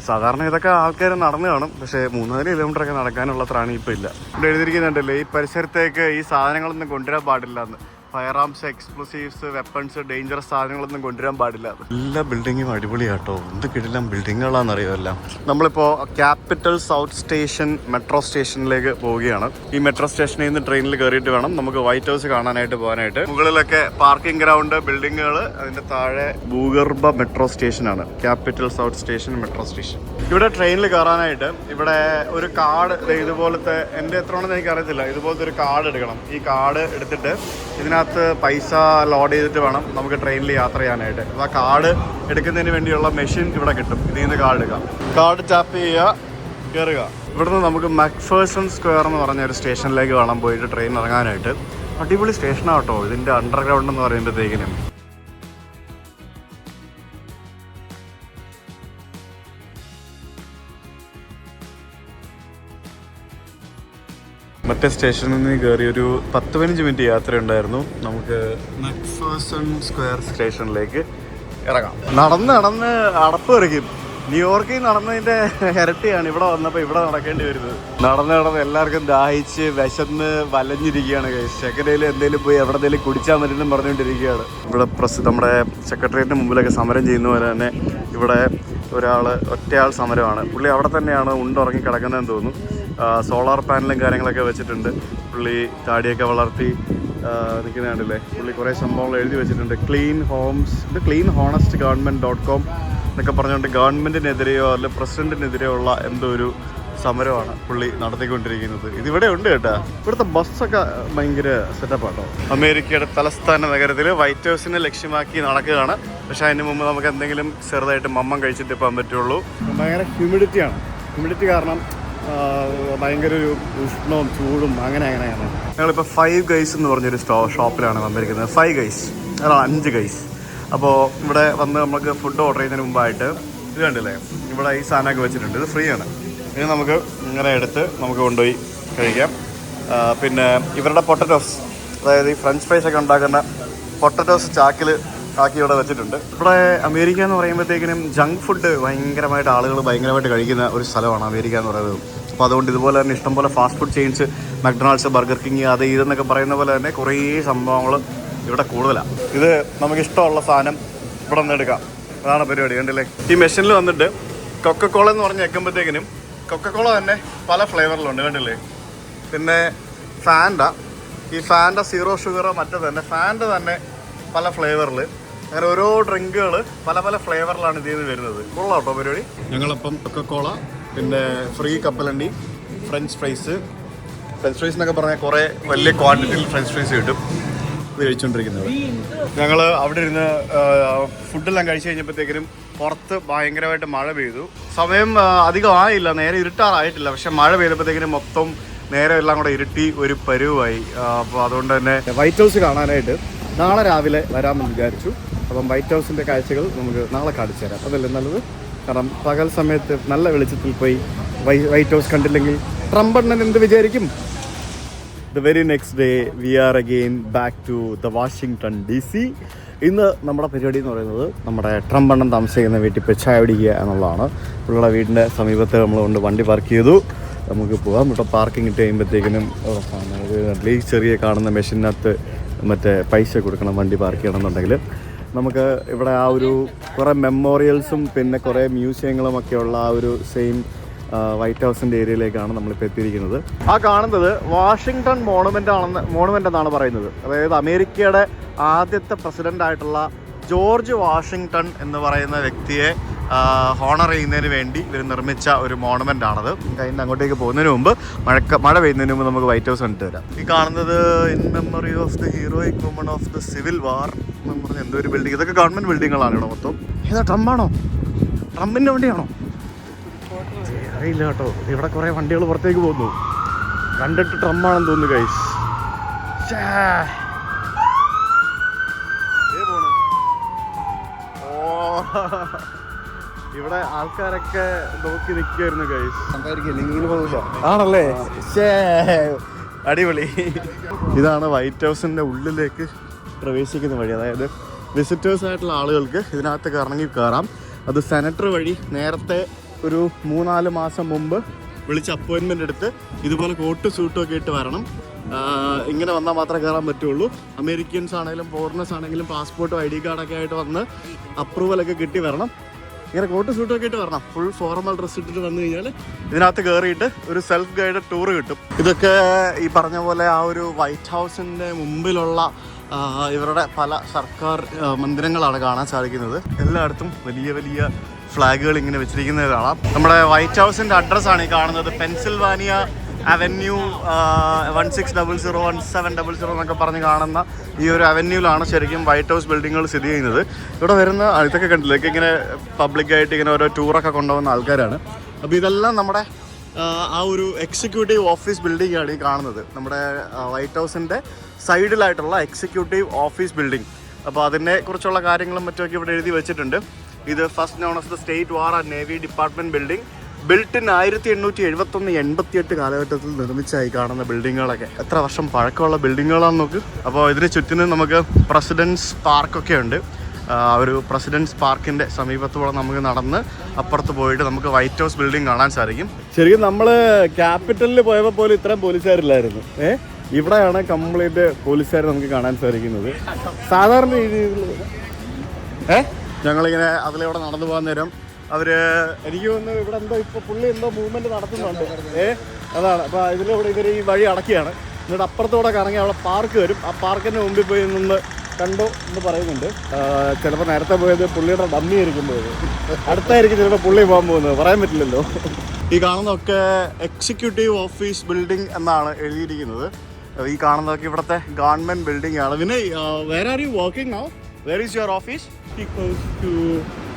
സാധാരണ ഇതൊക്കെ ആൾക്കാർ നടന്നു കാണും, പക്ഷേ 3-4 കിലോമീറ്ററൊക്കെ നടക്കാനുള്ള ത്രാണി ഇപ്പോൾ ഇല്ല. ഇവിടെ എഴുതിയിരിക്കുന്നുണ്ടല്ലേ, ഈ പരിസരത്തേക്ക് ഈ സാധനങ്ങളൊന്നും കൊണ്ടുവരാൻ പാടില്ല എന്ന്. Fire arms, explosives, weapons, dangerous സാധനങ്ങളൊന്നും കൊണ്ടുവരാൻ പാടില്ല. എല്ലാ ബിൽഡിങ്ങും അടിപൊളിയാട്ടോ. എന്ത് കിടിലം ബിൽഡിങ്ങുകളാണെന്നറിയാമല്ല. നമ്മളിപ്പോൾ ക്യാപിറ്റൽ സൗത്ത് സ്റ്റേഷൻ മെട്രോ സ്റ്റേഷനിലേക്ക് പോവുകയാണ്. ഈ മെട്രോ സ്റ്റേഷനിൽ നിന്ന് ട്രെയിനിൽ കയറിയിട്ട് വേണം നമുക്ക് വൈറ്റ് ഹൗസ് കാണാനായിട്ട് പോകാനായിട്ട്. മുകളിലൊക്കെ പാർക്കിംഗ് ഗ്രൗണ്ട്, ബിൽഡിങ്ങുകൾ, അതിൻ്റെ താഴെ ഭൂഗർഭ മെട്രോ സ്റ്റേഷനാണ് capital south station metro station. ഇവിടെ ട്രെയിനിൽ കയറാനായിട്ട് ഇവിടെ ഒരു കാർഡ്, ഇതുപോലത്തെ, എൻ്റെ എത്രയാണെന്ന് എനിക്കറിയത്തില്ല, ഇതുപോലത്തെ ഒരു കാർഡ് എടുക്കണം. ഈ കാർഡ് എടുത്തിട്ട് ഇതിനകത്ത് പൈസ ലോഡ് ചെയ്തിട്ട് വേണം നമുക്ക് ട്രെയിനിൽ യാത്ര ചെയ്യാനായിട്ട്. അപ്പോൾ ആ കാർഡ് എടുക്കുന്നതിന് വേണ്ടിയുള്ള മെഷീൻ ഇവിടെ കിട്ടും. ഇതിൽ നിന്ന് കാർഡ് എടുക്കാം. കാർഡ് ടാപ്പ് ചെയ്യുക, കയറുക. ഇവിടുന്ന് നമുക്ക് മക്ഫേഴ്സൺ സ്ക്വയർ എന്ന് പറഞ്ഞ ഒരു സ്റ്റേഷനിലേക്ക് വേണം പോയിട്ട് ട്രെയിൻ ഇറങ്ങാനായിട്ട്. അടിപൊളി സ്റ്റേഷനാണ് കേട്ടോ ഇതിൻ്റെ അണ്ടർഗ്രൗണ്ട് എന്ന് പറയുമ്പോഴത്തേക്കിനും. മറ്റേ സ്റ്റേഷനിൽ നിന്ന് കയറി ഒരു 10-15 മിനിറ്റ് യാത്രയുണ്ടായിരുന്നു. നമുക്ക് മക്ഫേഴ്സൺ സ്ക്വയർ സ്റ്റേഷനിലേക്ക് ഇറങ്ങാം. നടന്ന് അടപ്പ് തെറിക്കും. ന്യൂയോർക്കിൽ നടന്നതിൻ്റെ ഇരട്ടിയാണ് ഇവിടെ വന്നപ്പോൾ ഇവിടെ നടക്കേണ്ടി വരുന്നത്. നടന്ന് എല്ലാവർക്കും ദാഹിച്ച് വിശന്ന് വലഞ്ഞിരിക്കുകയാണ്. സെക്രട്ടറിയിൽ എന്തെങ്കിലും പോയി എവിടെന്തെങ്കിലും കുടിച്ചാൽ മതിയെന്നും പറഞ്ഞുകൊണ്ടിരിക്കുകയാണ്. ഇവിടെ നമ്മുടെ സെക്രട്ടേറിയറ്റിന് മുമ്പിലൊക്കെ സമരം ചെയ്യുന്ന പോലെ തന്നെ ഇവിടെ ഒറ്റയാൾ സമരമാണ്. പുള്ളി അവിടെ തന്നെയാണ് ഉണ്ടുറങ്ങി കിടക്കുന്നതെന്ന് തോന്നുന്നു. സോളാർ പാനലും കാര്യങ്ങളൊക്കെ വെച്ചിട്ടുണ്ട്. പുള്ളി താടിയൊക്കെ വളർത്തി നിൽക്കുന്ന കണ്ടില്ലേ. പുള്ളി കുറേ സംഭവങ്ങൾ എഴുതി വെച്ചിട്ടുണ്ട്. ക്ലീൻ honestgovernment.com എന്നൊക്കെ പറഞ്ഞുകൊണ്ട് ഗവൺമെൻറ്റിനെതിരെയോ അല്ലെ പ്രസിഡൻറ്റിനെതിരെയോ ഉള്ള എന്തോ ഒരു സമരമാണ് പുള്ളി നടത്തിക്കൊണ്ടിരിക്കുന്നത്. ഇതിവിടെ ഉണ്ട് കേട്ടോ. ഇവിടുത്തെ ബസ്സൊക്കെ ഭയങ്കര സെറ്റപ്പാട്ടോ. അമേരിക്കയുടെ തലസ്ഥാന നഗരത്തിൽ വൈറ്റ് ഹൗസിനെ ലക്ഷ്യമാക്കി നടക്കുകയാണ്. പക്ഷേ അതിന് മുമ്പ് നമുക്ക് എന്തെങ്കിലും ചെറുതായിട്ട് മമ്മം കഴിച്ചിട്ട് പോകാൻ പറ്റുള്ളൂ. ഭയങ്കര ഹ്യൂമിഡിറ്റി കാരണം ഭയങ്കര ഒരു ഉഷ്ണവും ചൂടും അങ്ങനെയാണ്. ഞങ്ങളിപ്പോൾ 5 ഗൈസ് എന്ന് പറഞ്ഞൊരു ഷോപ്പിലാണ് വന്നിരിക്കുന്നത്. 5 ഗൈസ്, അതാണ് 5 ഗൈസ്. അപ്പോൾ ഇവിടെ വന്ന് നമുക്ക് ഫുഡ് ഓർഡർ ചെയ്യുന്നതിന് മുമ്പായിട്ട് ഇത് കണ്ടില്ലേ, ഇവിടെ ഈ സാധനമൊക്കെ വെച്ചിട്ടുണ്ട്. ഇത് ഫ്രീ ആണ്. ഇത് നമുക്ക് ഇങ്ങനെ എടുത്ത് നമുക്ക് കൊണ്ടുപോയി കഴിക്കാം. പിന്നെ ഇവരുടെ പൊട്ടറ്റോസ്, അതായത് ഈ ഫ്രഞ്ച് ഫ്രൈസ് ഒക്കെ ഉണ്ടാക്കുന്ന പൊട്ടറ്റോസ് ചാക്കിൽ ആക്കി ഇവിടെ വെച്ചിട്ടുണ്ട്. ഇവിടെ അമേരിക്ക എന്ന് പറയുമ്പോഴത്തേക്കിനും ജങ്ക് ഫുഡ് ആളുകൾ ഭയങ്കരമായിട്ട് കഴിക്കുന്ന ഒരു സ്ഥലമാണ് അമേരിക്ക എന്ന് പറയുന്നത്. അപ്പോൾ അതുകൊണ്ട് ഇതുപോലെ തന്നെ ഇഷ്ടംപോലെ fast food chains, McDonald's, burger king, അത് ഇതെന്നൊക്കെ പറയുന്ന പോലെ തന്നെ കുറേ സംഭവങ്ങൾ ഇവിടെ കൂടുതലാണ്. ഇത് നമുക്കിഷ്ടമുള്ള സാധനം ഇവിടെ നിന്ന് എടുക്കാം. അതാണ് പരിപാടി. കണ്ടില്ലേ, ഈ മെഷീനിൽ വന്നിട്ട് കൊക്കക്കോള എന്ന് പറഞ്ഞ് വെക്കുമ്പോഴത്തേക്കിനും കൊക്കക്കോള തന്നെ പല ഫ്ലേവറിലുണ്ട്. കണ്ടില്ലേ. പിന്നെ ഈ ഫാൻഡ 0 ഷുഗറോ മറ്റേ തന്നെ ഫാൻഡ തന്നെ പല ഫ്ലേവറിൽ, അങ്ങനെ ഓരോ ഡ്രിങ്കുകൾ പല ഫ്ലേവറിലാണ് ഇതിൽ നിന്ന് വരുന്നത്. കൊള്ളാം കേട്ടോ പരിപാടി. ഞങ്ങളപ്പം കൊക്കക്കോള, പിന്നെ ഫ്രീ കപ്പലണ്ടി, ഫ്രഞ്ച് ഫ്രൈസ് എന്നൊക്കെ പറഞ്ഞാൽ കുറേ വലിയ ക്വാണ്ടിറ്റിയിൽ ഫ്രഞ്ച് ഫ്രൈസ് കിട്ടും. ഇത് കഴിച്ചുകൊണ്ടിരിക്കുന്നത്. ഞങ്ങൾ അവിടെ ഇരുന്ന് ഫുഡെല്ലാം കഴിച്ച് കഴിഞ്ഞപ്പോഴത്തേക്കിനും പുറത്ത് ഭയങ്കരമായിട്ട് മഴ പെയ്തു. സമയം അധികം ആയില്ല, നേരെ ഇരുട്ടാറായിട്ടില്ല. പക്ഷെ മഴ പെയ്തപ്പോഴത്തേക്കിനും മൊത്തം നേരെ എല്ലാം കൂടെ ഇരുട്ടി ഒരു പരുവായി. അപ്പോൾ അതുകൊണ്ട് തന്നെ വൈറ്റ് ഹൗസ് കാണാനായിട്ട് നാളെ രാവിലെ വരാമെന്ന് വിചാരിച്ചു. അപ്പം വൈറ്റ് ഹൗസിൻ്റെ കാഴ്ചകൾ നമുക്ക് നാളെ കാണിച്ചു തരാം. അതല്ലേ നല്ലത്. കാരണം പകൽ സമയത്ത് നല്ല വെളിച്ചത്തിൽ പോയി വൈറ്റ് ഹൗസ് കണ്ടില്ലെങ്കിൽ ട്രംപ് അണ്ണൻ എന്ത് വിചാരിക്കും? The very next day we are again back to the Washington DC. ഇന്ന് നമ്മുടെ പരിപാടി എന്ന് പറയുന്നത് നമ്മുടെ ട്രംപ് അണ്ണൻ താമസിക്കുന്ന വീട്ടിൽ പോയി ചായ പിടിക്കുക എന്നുള്ളതാണ്. പുള്ളിയുടെ വീടിൻ്റെ സമീപത്ത് നമ്മൾ കൊണ്ട് വണ്ടി പാർക്ക് ചെയ്തു. നമുക്ക് പോകാം. ഇവിടെ പാർക്കിംഗ് ഇട്ട് കഴിയുമ്പോഴത്തേക്കിനും ഈ ചെറിയ കാണുന്ന മെഷീനകത്ത് മറ്റേ പൈസ കൊടുക്കണം വണ്ടി പാർക്ക് ചെയ്യണമെന്നുണ്ടെങ്കിൽ. നമുക്ക് ഇവിടെ ആ ഒരു കുറേ മെമ്മോറിയൽസും പിന്നെ കുറേ മ്യൂസിയങ്ങളും ഒക്കെ ഉള്ള ആ ഒരു സെയിം വൈറ്റ് ഹൗസിൻ്റെ ഏരിയയിലേക്കാണ് നമ്മളിപ്പോൾ എത്തിയിരിക്കുന്നത്. ആ കാണുന്നത് വാഷിങ്ടൺ മോണുമെൻ്റ് എന്നാണ് പറയുന്നത്. അതായത് അമേരിക്കയുടെ ആദ്യത്തെ പ്രസിഡൻ്റായിട്ടുള്ള ജോർജ് വാഷിങ്ടൺ എന്ന് പറയുന്ന വ്യക്തിയെ ഹോണർ ചെയ്യുന്നതിന് വേണ്ടി ഇവർ നിർമ്മിച്ച ഒരു മോണുമെൻ്റ് ആണത്. കഴിഞ്ഞ് അങ്ങോട്ടേക്ക് പോകുന്നതിന് മുമ്പ് മഴ പെയ്യുന്നതിന് മുമ്പ് നമുക്ക് വൈറ്റ് ഹൗസ് കണ്ടിട്ട് വരാം. ഈ കാണുന്നത് in memory of the heroic woman of the civil വാർ എന്ന് പറഞ്ഞ എന്തോ ഒരു ബിൽഡിംഗ്. ഇതൊക്കെ ഗവൺമെൻറ് ബിൽഡിങ്ങുകളാണ് ഇവിടെ മൊത്തം. ഏതാ ട്രംപാണോ? ട്രംപിൻ്റെ വണ്ടിയാണോ? അറിയില്ല കേട്ടോ. ഇവിടെ കുറേ വണ്ടികൾ പുറത്തേക്ക് പോകുന്നു. കണ്ടിട്ട് ട്രംപാണെന്ന് തോന്നുന്നു ഗൈസ്. ഇവിടെ ആൾക്കാരൊക്കെ നോക്കി നിൽക്കുമായിരുന്നു ഗൈസ്. ആണല്ലേ? അടിപൊളി. ഇതാണ് വൈറ്റ് ഹൗസിൻ്റെ ഉള്ളിലേക്ക് പ്രവേശിക്കുന്ന വഴി. അതായത് വിസിറ്റേഴ്സ് ആയിട്ടുള്ള ആളുകൾക്ക് ഇതിനകത്ത് ഇറങ്ങി കയറാം. അത് സെനറ്റർ വഴി നേരത്തെ ഒരു 3-4 മാസം മുമ്പ് വിളിച്ച് അപ്പോയിൻമെൻ്റ് എടുത്ത് ഇതുപോലെ കോട്ട് സൂട്ടും ഒക്കെ ഇട്ട് വരണം. ഇങ്ങനെ വന്നാൽ മാത്രമേ കയറാൻ പറ്റുള്ളൂ. അമേരിക്കൻസ് ആണെങ്കിലും ഫോറിനേഴ്സ് ആണെങ്കിലും പാസ്പോർട്ടും ID കാർഡൊക്കെ ആയിട്ട് വന്ന് അപ്രൂവലൊക്കെ കിട്ടി വരണം. ഇങ്ങനെ കോട്ട് സൂട്ടൊക്കെ ഇട്ട് വരണം. ഫുൾ ഫോർമൽ ഡ്രസ്സ് ഇട്ടിട്ട് വന്നു കഴിഞ്ഞാൽ ഇതിനകത്ത് കയറിയിട്ട് ഒരു സെൽഫ് ഗൈഡഡ് ടൂർ കിട്ടും. ഇതൊക്കെ ഈ പറഞ്ഞ പോലെ ആ ഒരു വൈറ്റ് ഹൗസിൻ്റെ മുമ്പിലുള്ള ഇവരുടെ പല സർക്കാർ മന്ദിരങ്ങളാണ് കാണാൻ സാധിക്കുന്നത്. എല്ലായിടത്തും വലിയ വലിയ ഫ്ലാഗുകൾ ഇങ്ങനെ വെച്ചിരിക്കുന്നത് കാണാം. നമ്മുടെ വൈറ്റ് ഹൗസിൻ്റെ അഡ്രസ്സാണ് ഈ കാണുന്നത്. പെൻസിൽവാനിയ അവന്യൂ 1600 1700 എന്നൊക്കെ പറഞ്ഞ് കാണുന്ന ഈ ഒരു അവന്യൂലാണ് ശരിക്കും വൈറ്റ് ഹൗസ് ബിൽഡിങ്ങുകൾ സ്ഥിതി ചെയ്യുന്നത്. ഇവിടെ വരുന്ന ഇതൊക്കെ കണ്ടില്ല, ഇതൊക്കെ ഇങ്ങനെ പബ്ലിക്കായിട്ട് ഇങ്ങനെ ഓരോ ടൂറൊക്കെ കൊണ്ടുപോകുന്ന ആൾക്കാരാണ്. അപ്പോൾ ഇതെല്ലാം നമ്മുടെ ആ ഒരു എക്സിക്യൂട്ടീവ് ഓഫീസ് ബിൽഡിംഗ് ആണ് ഈ കാണുന്നത്. നമ്മുടെ വൈറ്റ് ഹൗസിൻ്റെ സൈഡിലായിട്ടുള്ള എക്സിക്യൂട്ടീവ് ഓഫീസ് ബിൽഡിംഗ്. അപ്പോൾ അതിനെ കുറിച്ചുള്ള കാര്യങ്ങളും മറ്റുമൊക്കെ ഇവിടെ എഴുതി വെച്ചിട്ടുണ്ട്. ഇത് first known as the state war and navy department building. Built in 1871-88 കാലഘട്ടത്തിൽ നിർമ്മിച്ചായി കാണുന്ന ബിൽഡിങ്ങുകളൊക്കെ. എത്ര വർഷം പഴക്കമുള്ള ബിൽഡിങ്ങുകളാണെന്ന് നോക്ക്. അപ്പോൾ ഇതിന് ചുറ്റിനും നമുക്ക് പ്രസിഡൻസ് പാർക്കൊക്കെ ഉണ്ട്. ഒരു പ്രസിഡൻസ് പാർക്കിൻ്റെ സമീപത്തൂടെ നമുക്ക് നടന്ന് അപ്പുറത്ത് പോയിട്ട് നമുക്ക് വൈറ്റ് ഹൗസ് ബിൽഡിംഗ് കാണാൻ സാധിക്കും. ശരിക്കും നമ്മൾ ക്യാപിറ്റലിൽ പോയപ്പോൾ പോലും ഇത്രയും പോലീസുകാരില്ലായിരുന്നു. ഇവിടെയാണ് കംപ്ലീറ്റ് പോലീസുകാർ നമുക്ക് കാണാൻ സാധിക്കുന്നത്. സാധാരണ രീതിയിൽ ഞങ്ങളിങ്ങനെ അതിലൂടെ നടന്നു പോകാൻ നേരം എനിക്ക് തോന്നുന്നു ഇവിടെ എന്തോ ഇപ്പോൾ പുള്ളി എന്തോ മൂവ്മെൻറ്റ് നടത്തുന്നുണ്ട്. അതാണ്. അപ്പോൾ ഇതിലൂടെ ഇവർ ഈ വഴി അടക്കിയാണ്. എന്നിട്ട് അപ്പുറത്തൂടെ കറങ്ങി അവിടെ പാർക്ക് വരും. ആ പാർക്കിൻ്റെ മുമ്പിൽ പോയി നിന്ന് കണ്ടോ എന്ന് പറയുന്നുണ്ട്. ചിലപ്പോൾ നേരത്തെ പോയത് പുള്ളിയുടെ ഡമ്മി ആയിരിക്കും പോയത്. അടുത്തായിരിക്കും ചിലപ്പോൾ പുള്ളി പോകാൻ പോകുന്നത്, പറയാൻ പറ്റില്ലല്ലോ. ഈ കാണുന്നതൊക്കെ എക്സിക്യൂട്ടീവ് ഓഫീസ് ബിൽഡിംഗ് എന്നാണ് എഴുതിയിരിക്കുന്നത്. ഈ കാണുന്നതൊക്കെ ഇവിടുത്തെ ഗവൺമെൻറ് ബിൽഡിംഗ് ആണ്. പിന്നെ where are you working now? Where is your office?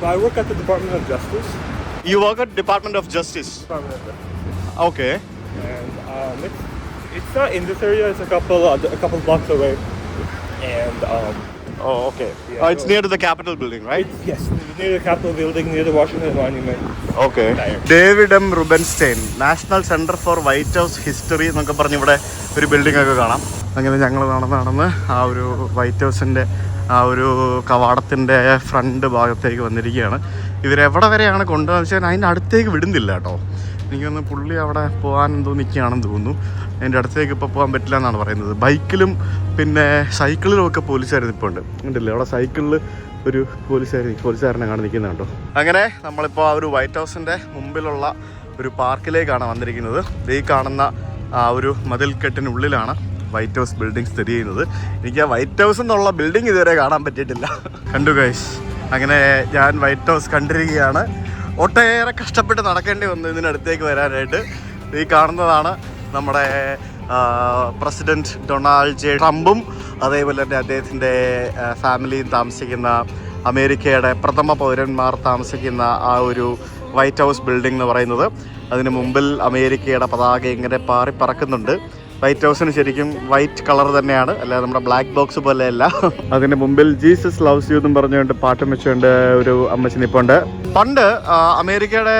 I work at the Department of Justice. You work at Department of Justice? Department of Justice. Okay. And it's not in this area. It's a couple blocks away. And oh, okay. Yeah, it's near to the Capitol building, right? Yes, near the Capitol building, near the Washington Monument. Okay. David M. Rubenstein, National Center for White House History എന്നൊക്കെ പറഞ്ഞ് ഇവിടെ ഒരു building ഒക്കെ കാണാം. അങ്ങനെ ഞങ്ങൾ നടന്ന് ആ ഒരു വൈറ്റ് ഹൗസിൻ്റെ ആ ഒരു കവാടത്തിൻ്റെ ഫ്രണ്ട് ഭാഗത്തേക്ക് വന്നിരിക്കുകയാണ്. ഇവരെവിടെ വരെയാണ് കൊണ്ടുപോകുന്നത് വെച്ചാൽ അതിൻ്റെ അടുത്തേക്ക് വിടുന്നില്ല കേട്ടോ. എനിക്കൊന്ന് പുള്ളി അവിടെ പോകാൻ എന്തോ നിൽക്കുകയാണെന്ന് തോന്നുന്നു. അതിൻ്റെ അടുത്തേക്ക് ഇപ്പോൾ പോകാൻ പറ്റില്ല എന്നാണ് പറയുന്നത്. ബൈക്കിലും പിന്നെ സൈക്കിളിലും ഒക്കെ പോലീസുകാർ നിൽപ്പുണ്ട്. ഉണ്ടല്ലേ അവിടെ സൈക്കിളിൽ ഒരു പോലീസുകാരനെ കാണാൻ നിൽക്കുന്നത് കേട്ടോ. അങ്ങനെ നമ്മളിപ്പോൾ ആ ഒരു വൈറ്റ് ഹൗസിൻ്റെ മുമ്പിലുള്ള ഒരു പാർക്കിലേക്കാണ് വന്നിരിക്കുന്നത്. ഈ കാണുന്ന ആ ഒരു മതിൽക്കെട്ടിനുള്ളിലാണ് വൈറ്റ് ഹൗസ് ബിൽഡിംഗ് സ്ഥിതി ചെയ്യുന്നത്. എനിക്ക് ആ വൈറ്റ് ഹൗസ് എന്നുള്ള ബിൽഡിംഗ് ഇതുവരെ കാണാൻ പറ്റിയിട്ടില്ല. കണ്ടു ഗൈസ്. അങ്ങനെ ഞാൻ വൈറ്റ് ഹൗസ് കണ്ടിരിക്കുകയാണ്. ഒട്ടേറെ കഷ്ടപ്പെട്ട് നടക്കേണ്ടി വന്നു ഇതിനടുത്തേക്ക് വരാനായിട്ട്. ഈ കാണുന്നതാണ് നമ്മുടെ പ്രസിഡൻറ്റ് ഡൊണാൾഡ് ജെ ട്രംപും അതേപോലെ തന്നെ അദ്ദേഹത്തിൻ്റെ ഫാമിലിയും താമസിക്കുന്ന അമേരിക്കയുടെ പ്രഥമ പൗരന്മാർ താമസിക്കുന്ന ആ ഒരു വൈറ്റ് ഹൗസ് ബിൽഡിംഗ് എന്ന് പറയുന്നത്. അതിന് മുമ്പിൽ അമേരിക്കയുടെ പതാക ഇങ്ങനെ പാറി പറക്കുന്നുണ്ട്. വൈറ്റ് ഹൗസിന് ശരിക്കും വൈറ്റ് കളർ തന്നെയാണ്, അല്ലാതെ നമ്മുടെ ബ്ലാക്ക് ബോക്സ് പോലെയല്ല. അതിന്റെ മുമ്പിൽ ജീസസ് ലവ്സ് യു എന്നും പറഞ്ഞുകൊണ്ട് പാട്ടും വെച്ചുകൊണ്ട് ഒരു അമ്മച്ചി നിപ്പുണ്ട്. പണ്ട് അമേരിക്കയുടെ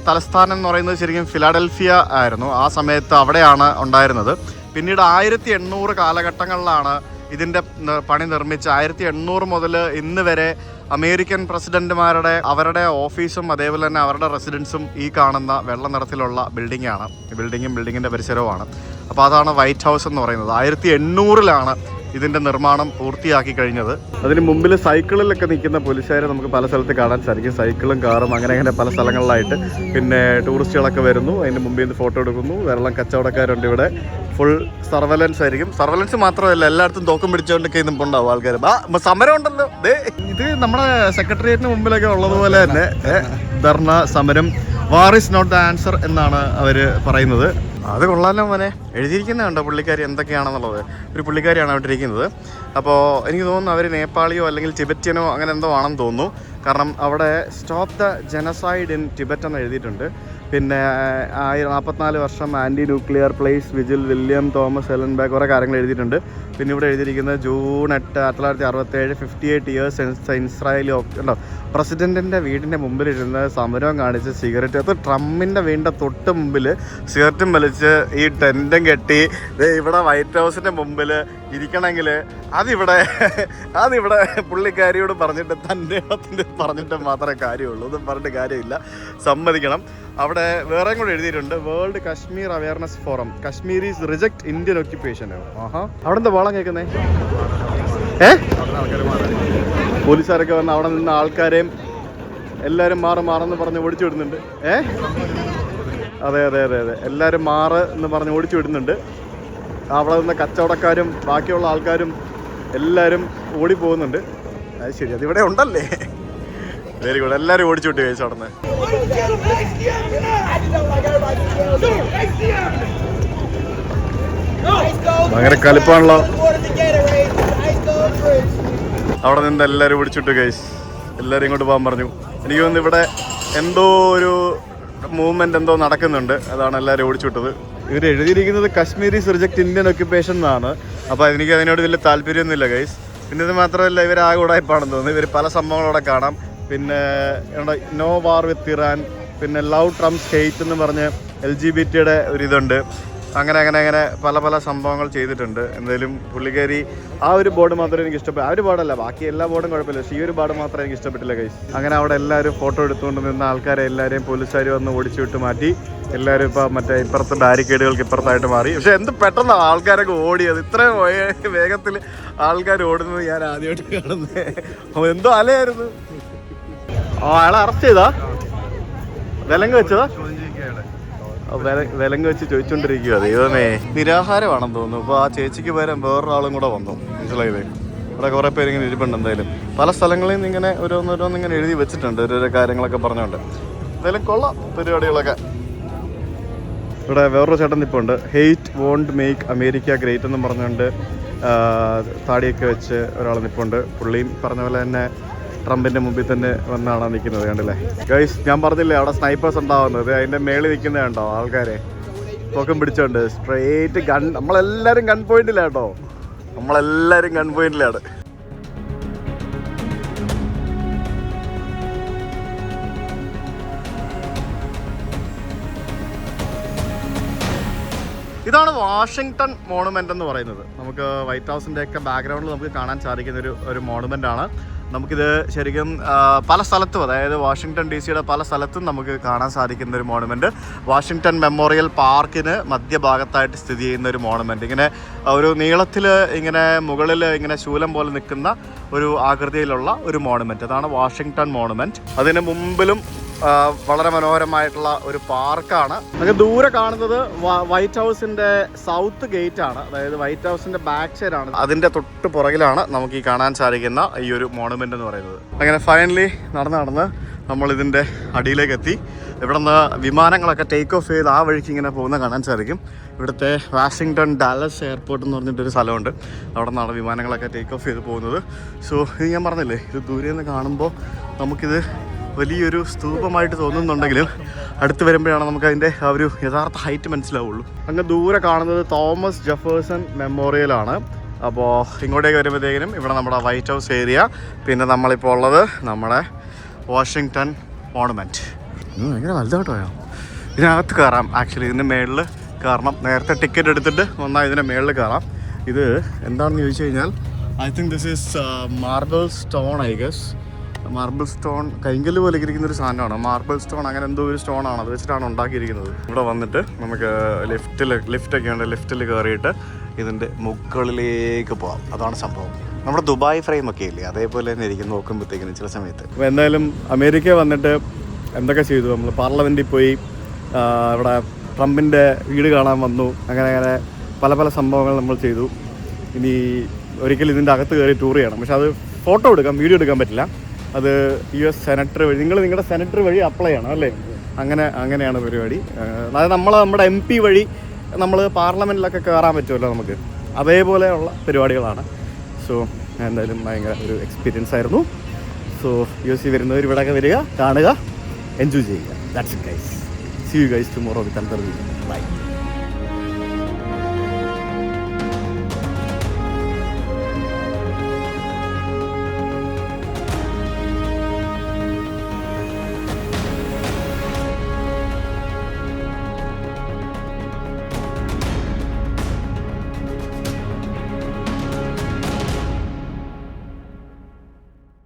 തലസ്ഥാനം എന്ന് പറയുന്നത് ശരിക്കും ഫിലാഡൽഫിയ ആയിരുന്നു. ആ സമയത്ത് അവിടെയാണ് ഉണ്ടായിരുന്നത്. പിന്നീട് 1800 കാലഘട്ടങ്ങളിലാണ് ഇതിൻ്റെ പണി നിർമ്മിച്ച് 1800 മുതൽ ഇന്ന് വരെ അമേരിക്കൻ പ്രസിഡന്റുമാരുടെ അവരുടെ ഓഫീസും അതേപോലെ തന്നെ അവരുടെ റെസിഡൻസും ഈ കാണുന്ന വെള്ള നിറത്തിലുള്ള ബിൽഡിങ്ങാണ്. ബിൽഡിങ്ങിൻ്റെ പരിസരവുമാണ്. അപ്പോൾ അതാണ് വൈറ്റ് ഹൗസ് എന്ന് പറയുന്നത്. 1800-ലാണ് ഇതിൻ്റെ നിർമ്മാണം പൂർത്തിയാക്കി കഴിഞ്ഞത്. അതിന് മുമ്പിൽ സൈക്കിളിലൊക്കെ നിൽക്കുന്ന പോലീസുകാരെ നമുക്ക് പല സ്ഥലത്ത് കാണാൻ സാധിക്കും. സൈക്കിളും കാറും അങ്ങനെ പല സ്ഥലങ്ങളിലായിട്ട്. പിന്നെ ടൂറിസ്റ്റുകളൊക്കെ വരുന്നു, അതിൻ്റെ മുമ്പിൽ നിന്ന് ഫോട്ടോ എടുക്കുന്നു. വെള്ളം കച്ചവടക്കാരുണ്ട് ഇവിടെ. ഫുൾ സർവലൻസ് ആയിരിക്കും. സർവലൻസ് മാത്രമല്ല, എല്ലായിടത്തും തോക്കും പിടിച്ചുകൊണ്ടൊക്കെ നിൽപ്പുണ്ടാവും ആൾക്കാർ. സമരം ഉണ്ടല്ലോ, ഇത് നമ്മുടെ സെക്രട്ടേറിയറ്റിന് മുമ്പിലൊക്കെ ഉള്ളതുപോലെ തന്നെ ധർണ സമരം. War is not the answer എന്നാണ് അവർ പറയുന്നത്. അത് കൊള്ളാലോ മോനെ, എഴുതിയിരിക്കുന്നുണ്ടോ പുള്ളിക്കാരി എന്തൊക്കെയാണെന്നുള്ളത്. ഒരു പുള്ളിക്കാരിയാണ് അവിടെ ഇരിക്കുന്നത്. അപ്പോൾ എനിക്ക് തോന്നുന്നു അവർ നേപ്പാളിയോ അല്ലെങ്കിൽ ടിബറ്റനോ അങ്ങനെ എന്തോ ആണെന്ന് തോന്നുന്നു. കാരണം അവിടെ stop the genocide in Tibet എന്ന് എഴുതിയിട്ടുണ്ട്. പിന്നെ 44 വർഷം anti nuclear place vigil William Thomas എലൻബാഗ് കുറേ കാര്യങ്ങൾ എഴുതിയിട്ടുണ്ട്. പിന്നെ ഇവിടെ എഴുതിയിരിക്കുന്നത് ജൂൺ 8, 1967 58 ഇയേഴ്സ് ഇസ്രായേലി ഉണ്ടോ. പ്രസിഡൻറ്റിൻ്റെ വീടിൻ്റെ മുമ്പിലിരുന്ന് സമരം കാണിച്ച് സിഗരറ്റ്, അത് ട്രംപിൻ്റെ വീടിൻ്റെ തൊട്ട് മുമ്പിൽ സിഗരറ്റും വലിച്ച് ഈ ടെൻറ്റും കെട്ടി ഇവിടെ വൈറ്റ് ഹൗസിൻ്റെ മുമ്പിൽ ഇരിക്കണമെങ്കിൽ അതിവിടെ പുള്ളിക്കാരിയോട് പറഞ്ഞിട്ട് തൻ്റെ പറഞ്ഞിട്ട് മാത്രമേ കാര്യമുള്ളൂ. ഒന്നും പറഞ്ഞിട്ട് കാര്യമില്ല, സമ്മതിക്കണം. അവിടെ വേറെ കൂടെ എഴുതിയിട്ടുണ്ട്, world Kashmir awareness forum, Kashmiris reject Indian occupation. അവിടെ എന്താ വളം കേൾക്കുന്നേ? പോലീസുകാരൊക്കെ വന്ന് അവിടെ നിന്ന് ആൾക്കാരെയും എല്ലാവരും മാറെന്ന് പറഞ്ഞ് ഓടിച്ചു വിടുന്നുണ്ട്. അതെ, എല്ലാവരും എന്ന് പറഞ്ഞ് ഓടിച്ചു വിടുന്നുണ്ട്. അവിടെ നിന്ന് കച്ചവടക്കാരും ബാക്കിയുള്ള ആൾക്കാരും എല്ലാവരും ഓടി പോകുന്നുണ്ട്. അത് ശരി, അതിവിടെ ഉണ്ടല്ലേ. Very good. എല്ലാവരും ഓടിച്ചു വിട്ടു കഴിച്ചു അവിടെ നിന്ന്. ഭയങ്കര കലിപ്പാണല്ലോ. അവിടെ നിന്ന് എല്ലാവരും ഓടിച്ചിട്ടു ഗൈസ്. എല്ലാവരും ഇങ്ങോട്ട് പോകാൻ പറഞ്ഞു. എനിക്ക് തോന്നുന്നു ഇവിടെ എന്തോ ഒരു മൂവ്മെന്റ് എന്തോ നടക്കുന്നുണ്ട്, അതാണ് എല്ലാവരും ഓടിച്ചുവിട്ടത്. ഇവർ എഴുതിയിരിക്കുന്നത് കശ്മീരീസ് റിജക്ട് ഇന്ത്യൻ ഒക്യുപ്പേഷൻ എന്നാണ്. അപ്പോൾ എനിക്ക് അതിനോട് വലിയ താല്പര്യമൊന്നുമില്ല ഗൈസ്. പിന്നെ ഇത് മാത്രമല്ല, ഇവർ ആകെ ഉടായ്പാണെന്ന് തോന്നുന്നു. ഇവർ പല സംഭവങ്ങളോടെ കാണാം. പിന്നെ നോ വാർ വിത്ത് ഇറാൻ, പിന്നെ ലവ് ട്രംപ്സ് ഹെയ്റ്റ് എന്ന് പറഞ്ഞ് LGBT-യുടെ ഒരിതുണ്ട്. അങ്ങനെ പല സംഭവങ്ങൾ ചെയ്തിട്ടുണ്ട്. എന്തായാലും പുള്ളിക്കാരി ആ ഒരു ബോർഡ് മാത്രമേ എനിക്ക് ഇഷ്ടപ്പെട്ടു. ആ ഒരു ബോർഡല്ല, ബാക്കി എല്ലാ ബോർഡും കുഴപ്പമില്ല. പക്ഷേ ഈ ഒരു ബോർഡ് മാത്രമേ എനിക്ക് ഇഷ്ടപ്പെട്ടില്ല ഗൈസ്. അങ്ങനെ അവിടെ എല്ലാവരും ഫോട്ടോ എടുത്തുകൊണ്ട് നിന്ന ആൾക്കാരെ എല്ലാവരെയും പോലീസുകാർ വന്ന് ഓടിച്ചു വിട്ട് മാറ്റി. എല്ലാവരും ഇപ്പോൾ മറ്റേ ഇപ്പുറത്തെ ബാരിക്കേഡുകൾക്ക് ഇപ്പുറത്തായിട്ട് മാറി. പക്ഷെ എന്ത് പെട്ടെന്നാണ് ആൾക്കാരൊക്കെ ഓടിയത്. ഇത്രയും വേഗത്തിൽ ആൾക്കാർ ഓടുന്നത് ഞാൻ ആദ്യമായിട്ട് കാണുന്നത്. എന്തോ അലയായിരുന്നു. അയാളെ അറസ്റ്റ് ചെയ്താ? വിലങ്ങ് വെച്ചതാ? വിലങ്ങ് വെച്ച് ചോദിച്ചോണ്ടിരിക്കുക. ദൈവമേ, നിരാഹാരമാണെന്ന് തോന്നുന്നു. അപ്പോൾ ആ ചേച്ചിക്ക് പകരം വേറൊരാളും കൂടെ വന്നു. മനസ്സിലായില്ലേ? ഇവിടെ കുറേ പേര് ഇങ്ങനെ ഇരിപ്പുണ്ട്. എന്തായാലും പല സ്ഥലങ്ങളിൽ നിന്ന് ഇങ്ങനെ ഓരോന്നിങ്ങനെ എഴുതി വെച്ചിട്ടുണ്ട്, ഓരോരോ കാര്യങ്ങളൊക്കെ പറഞ്ഞുകൊണ്ട്. എന്തായാലും കൊള്ളാം പരിപാടികളൊക്കെ. ഇവിടെ വേറൊരു ചേട്ടൻ നിൽപ്പുണ്ട്. Hate won't make America great എന്നും പറഞ്ഞുകൊണ്ട് താടിയൊക്കെ വെച്ച് ഒരാൾ നിൽപ്പുണ്ട്. പുള്ളിയും പറഞ്ഞ പോലെ തന്നെ ട്രംപിൻ്റെ മുമ്പിൽ തന്നെ വന്നാണ് നിൽക്കുന്നത്. കണ്ടില്ലേ ഗൈസ്, ഞാൻ പറഞ്ഞില്ലേ അവിടെ സ്നൈപ്പേഴ്സ് ഉണ്ടാവുന്നത്. അതിൻ്റെ മേളിൽ നിൽക്കുന്നത് കണ്ടോ ആൾക്കാരെ പൊക്കം പിടിച്ചോണ്ട് സ്ട്രെയിറ്റ് ഗൺ. നമ്മളെല്ലാവരും ഗൺ പോയിന്റിലാണ് കേട്ടോ, നമ്മളെല്ലാവരും ഗൺ പോയിന്റിലാണ്. ഇതാണ് വാഷിങ്ടൺ മോണുമെൻ്റ് എന്ന് പറയുന്നത്. നമുക്ക് വൈറ്റ് ഹൗസിൻ്റെ ഒക്കെ ബാക്ക്ഗ്രൗണ്ടിൽ നമുക്ക് കാണാൻ സാധിക്കുന്ന ഒരു മോണുമെൻ്റ് ആണ്. നമുക്കിത് ശരിക്കും പല സ്ഥലത്തും, അതായത് വാഷിങ്ടൺ DC-യുടെ പല സ്ഥലത്തും നമുക്ക് കാണാൻ സാധിക്കുന്ന ഒരു മോണുമെൻറ്റ്. വാഷിങ്ടൺ മെമ്മോറിയൽ പാർക്കിന് മധ്യഭാഗത്തായിട്ട് സ്ഥിതി ചെയ്യുന്ന ഒരു മോണുമെൻറ്റ്. ഇങ്ങനെ ഒരു നീളത്തിൽ ഇങ്ങനെ മുകളിൽ ഇങ്ങനെ ശൂലം പോലെ നിൽക്കുന്ന ഒരു ആകൃതിയിലുള്ള ഒരു മോണുമെൻറ്റ്. അതാണ് വാഷിങ്ടൺ മോണുമെൻറ്റ്. അതിന് മുമ്പിലും വളരെ മനോഹരമായിട്ടുള്ള ഒരു പാർക്കാണ്. നമുക്ക് ദൂരെ കാണുന്നത് വൈറ്റ് ഹൗസിൻ്റെ സൗത്ത് ഗേറ്റ് ആണ്. അതായത് വൈറ്റ് ഹൗസിൻ്റെ ബാക്ക് സൈഡാണ്. അതിൻ്റെ തൊട്ട് പുറകിലാണ് നമുക്ക് ഈ കാണാൻ സാധിക്കുന്ന ഈ ഒരു മോണുമെൻ്റ് എന്ന് പറയുന്നത്. അങ്ങനെ ഫൈനലി നടന്ന് നമ്മളിതിൻ്റെ അടിയിലേക്ക് എത്തി. ഇവിടെ നിന്ന് വിമാനങ്ങളൊക്കെ ടേക്ക് ഓഫ് ചെയ്ത് ആ വഴിക്ക് ഇങ്ങനെ പോകുന്ന കാണാൻ സാധിക്കും. ഇവിടുത്തെ വാഷിങ്ടൺ ഡാലസ് എയർപോർട്ട് എന്ന് പറഞ്ഞിട്ടൊരു സ്ഥലമുണ്ട്. അവിടെ നിന്നാണ് വിമാനങ്ങളൊക്കെ ടേക്ക് ഓഫ് ചെയ്ത് പോകുന്നത്. സോ ഇത് ഞാൻ പറഞ്ഞില്ലേ, ഇത് ദൂരെ നിന്ന് കാണുമ്പോൾ നമുക്കിത് വലിയൊരു സ്തൂപമായിട്ട് തോന്നുന്നുണ്ടെങ്കിലും അടുത്ത് വരുമ്പോഴാണ് നമുക്ക് അതിൻ്റെ ആ ഒരു യഥാർത്ഥ ഹൈറ്റ് മനസ്സിലാവുള്ളൂ. അങ്ങ് ദൂരെ കാണുന്നത് തോമസ് ജെഫേഴ്സൺ മെമ്മോറിയലാണ്. അപ്പോൾ ഇങ്ങോട്ടേക്ക് വരുമ്പോഴത്തേക്കിനും ഇവിടെ നമ്മുടെ വൈറ്റ് ഹൗസ് ഏരിയ, പിന്നെ നമ്മളിപ്പോൾ ഉള്ളത് നമ്മുടെ വാഷിങ്ടൺ മോണുമെൻറ്റ്. ഭയങ്കര വലുതായിട്ടോ. ഇതിനകത്ത് കയറാം. ആക്ച്വലി ഇതിൻ്റെ മേളിൽ കയറണം. നേരത്തെ ടിക്കറ്റ് എടുത്തിട്ട് വന്നാൽ ഇതിൻ്റെ മേളിൽ കയറാം. ഇത് എന്താണെന്ന് ചോദിച്ചു കഴിഞ്ഞാൽ I think this is marble stone. I guess marble stone കരിങ്കല്ല് പോലെ ഇരിക്കുന്ന ഒരു സാധനമാണ്. മാർബിൾ സ്റ്റോൺ അങ്ങനെ എന്തോ ഒരു സ്റ്റോണാണ്, അത് വെച്ചിട്ടാണ് ഉണ്ടാക്കിയിരിക്കുന്നത്. ഇവിടെ വന്നിട്ട് നമുക്ക് ലിഫ്റ്റൊക്കെ ഉണ്ട്. ലിഫ്റ്റിൽ കയറിയിട്ട് ഇതിൻ്റെ മുകളിലേക്ക് പോകാം. അതാണ് സംഭവം. നമ്മുടെ ദുബായ് ഫ്രെയിമൊക്കെ ഇല്ലേ, അതേപോലെ തന്നെ ഇരിക്കും നോക്കുമ്പോഴത്തേക്കിനും ചില സമയത്ത്. അപ്പോൾ എന്തായാലും അമേരിക്ക വന്നിട്ട് എന്തൊക്കെ ചെയ്തു, നമ്മൾ പാർലമെൻറ്റിൽ പോയി, ഇവിടെ ട്രംപിൻ്റെ വീട് കാണാൻ വന്നു, അങ്ങനെ പല പല സംഭവങ്ങൾ നമ്മൾ ചെയ്തു. ഇനി ഒരിക്കലും ഇതിൻ്റെ അകത്ത് കയറി ടൂർ ചെയ്യണം. പക്ഷെ അത് ഫോട്ടോ എടുക്കാം, വീഡിയോ എടുക്കാൻ പറ്റില്ല. അത് US സെനറ്റർ വഴി നിങ്ങൾ നിങ്ങളുടെ സെനറ്റർ വഴി അപ്ലൈ ചെയ്യണം അല്ലേ, അങ്ങനെയാണ് പരിപാടി. അതായത് നമ്മുടെ MP വഴി നമ്മൾ പാർലമെൻറ്റിലൊക്കെ കയറാൻ പറ്റുമല്ലോ നമുക്ക്, അതേപോലെയുള്ള പരിപാടികളാണ്. സോ എന്തായാലും ഭയങ്കര ഒരു എക്സ്പീരിയൻസ് ആയിരുന്നു. സോ US വരുന്നവർ ഇവിടെയൊക്കെ വരിക, കാണുക, എൻജോയ് ചെയ്യുക. That's it guys. See you guys tomorrow with another video. Bye.